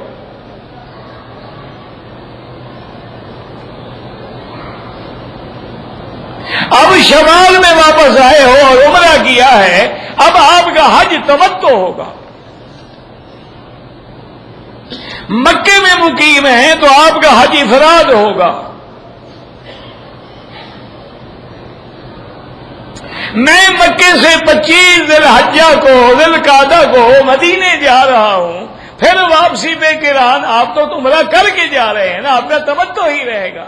اب شمال میں واپس آئے ہو اور عمرہ کیا ہے، اب آپ کا حج تمتع ہوگا۔ مکے میں مقیم ہیں تو آپ کا حج افراد ہوگا۔ میں مکے سے 25 ذی الحجہ کو ذی القعدہ کو مدینے جا رہا ہوں، پھر واپسی پہ قران آپ تو عمرہ کر کے جا رہے ہیں نا، آپ کا تمتع ہی رہے گا۔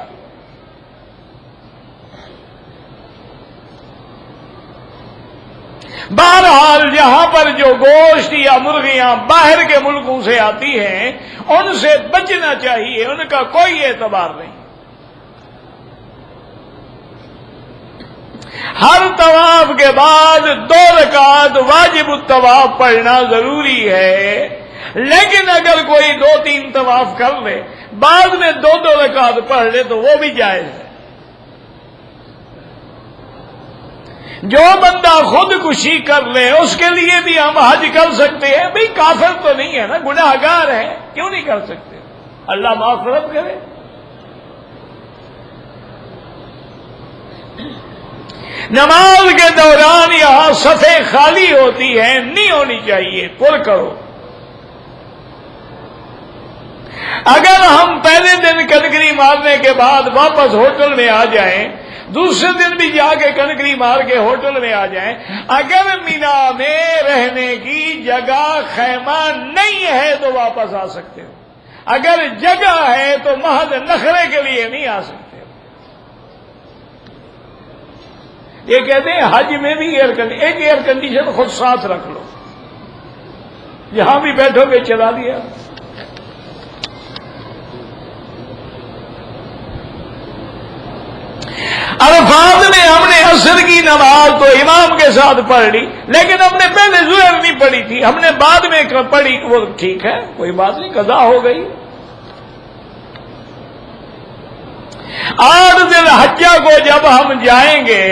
بہرحال یہاں پر جو گوشت یا مرغیاں باہر کے ملکوں سے آتی ہیں ان سے بچنا چاہیے، ان کا کوئی اعتبار نہیں۔ ہر طواف کے بعد 2 رکعت واجب الطواف پڑھنا ضروری ہے، لیکن اگر کوئی 2-3 طواف کر لے بعد میں 2 رکعت پڑھ لے تو وہ بھی جائز ہے۔ جو بندہ خودکشی کر لے اس کے لیے بھی ہم حج کر سکتے ہیں، بھئی کافر تو نہیں ہے نا، گناہ گار ہے، کیوں نہیں کر سکتے؟ اللہ مغفرت کرے۔ نماز کے دوران یہاں صفیں خالی ہوتی ہیں، نہیں ہونی چاہیے، پر کرو۔ اگر ہم پہلے دن کنکری مارنے کے بعد واپس ہوٹل میں آ جائیں، دوسرے دن بھی جا کے کنکری مار کے ہوٹل میں آ جائیں، اگر مینا میں رہنے کی جگہ خیمہ نہیں ہے تو واپس آ سکتے ہو، اگر جگہ ہے تو محض نخرے کے لیے نہیں آ سکتے۔ یہ کہتے ہیں حج میں بھی ایک ایئر کنڈیشن خود ساتھ رکھ لو، جہاں بھی بیٹھو گے چلا دیا۔ عرفات میں ہم نے عصر کی نماز تو امام کے ساتھ پڑھ لی، لیکن ہم نے پہلے ظہر نہیں پڑھی تھی، ہم نے بعد میں پڑھی، وہ ٹھیک ہے، کوئی بات نہیں، قضا ہو گئی۔ 8 ذی الحجہ کو جب ہم جائیں گے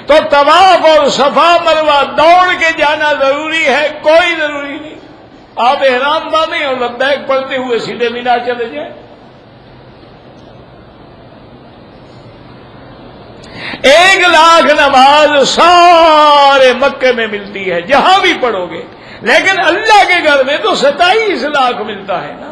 تو طواف اور صفا مروہ دوڑ کے جانا ضروری ہے؟ کوئی ضروری نہیں، آپ احرام باندھیں اور لبیک پڑھتے ہوئے سیدھے مینا چلے جائیں۔ 1 لاکھ نماز سارے مکے میں ملتی ہے جہاں بھی پڑھو گے، لیکن اللہ کے گھر میں تو 27 لاکھ ملتا ہے نا۔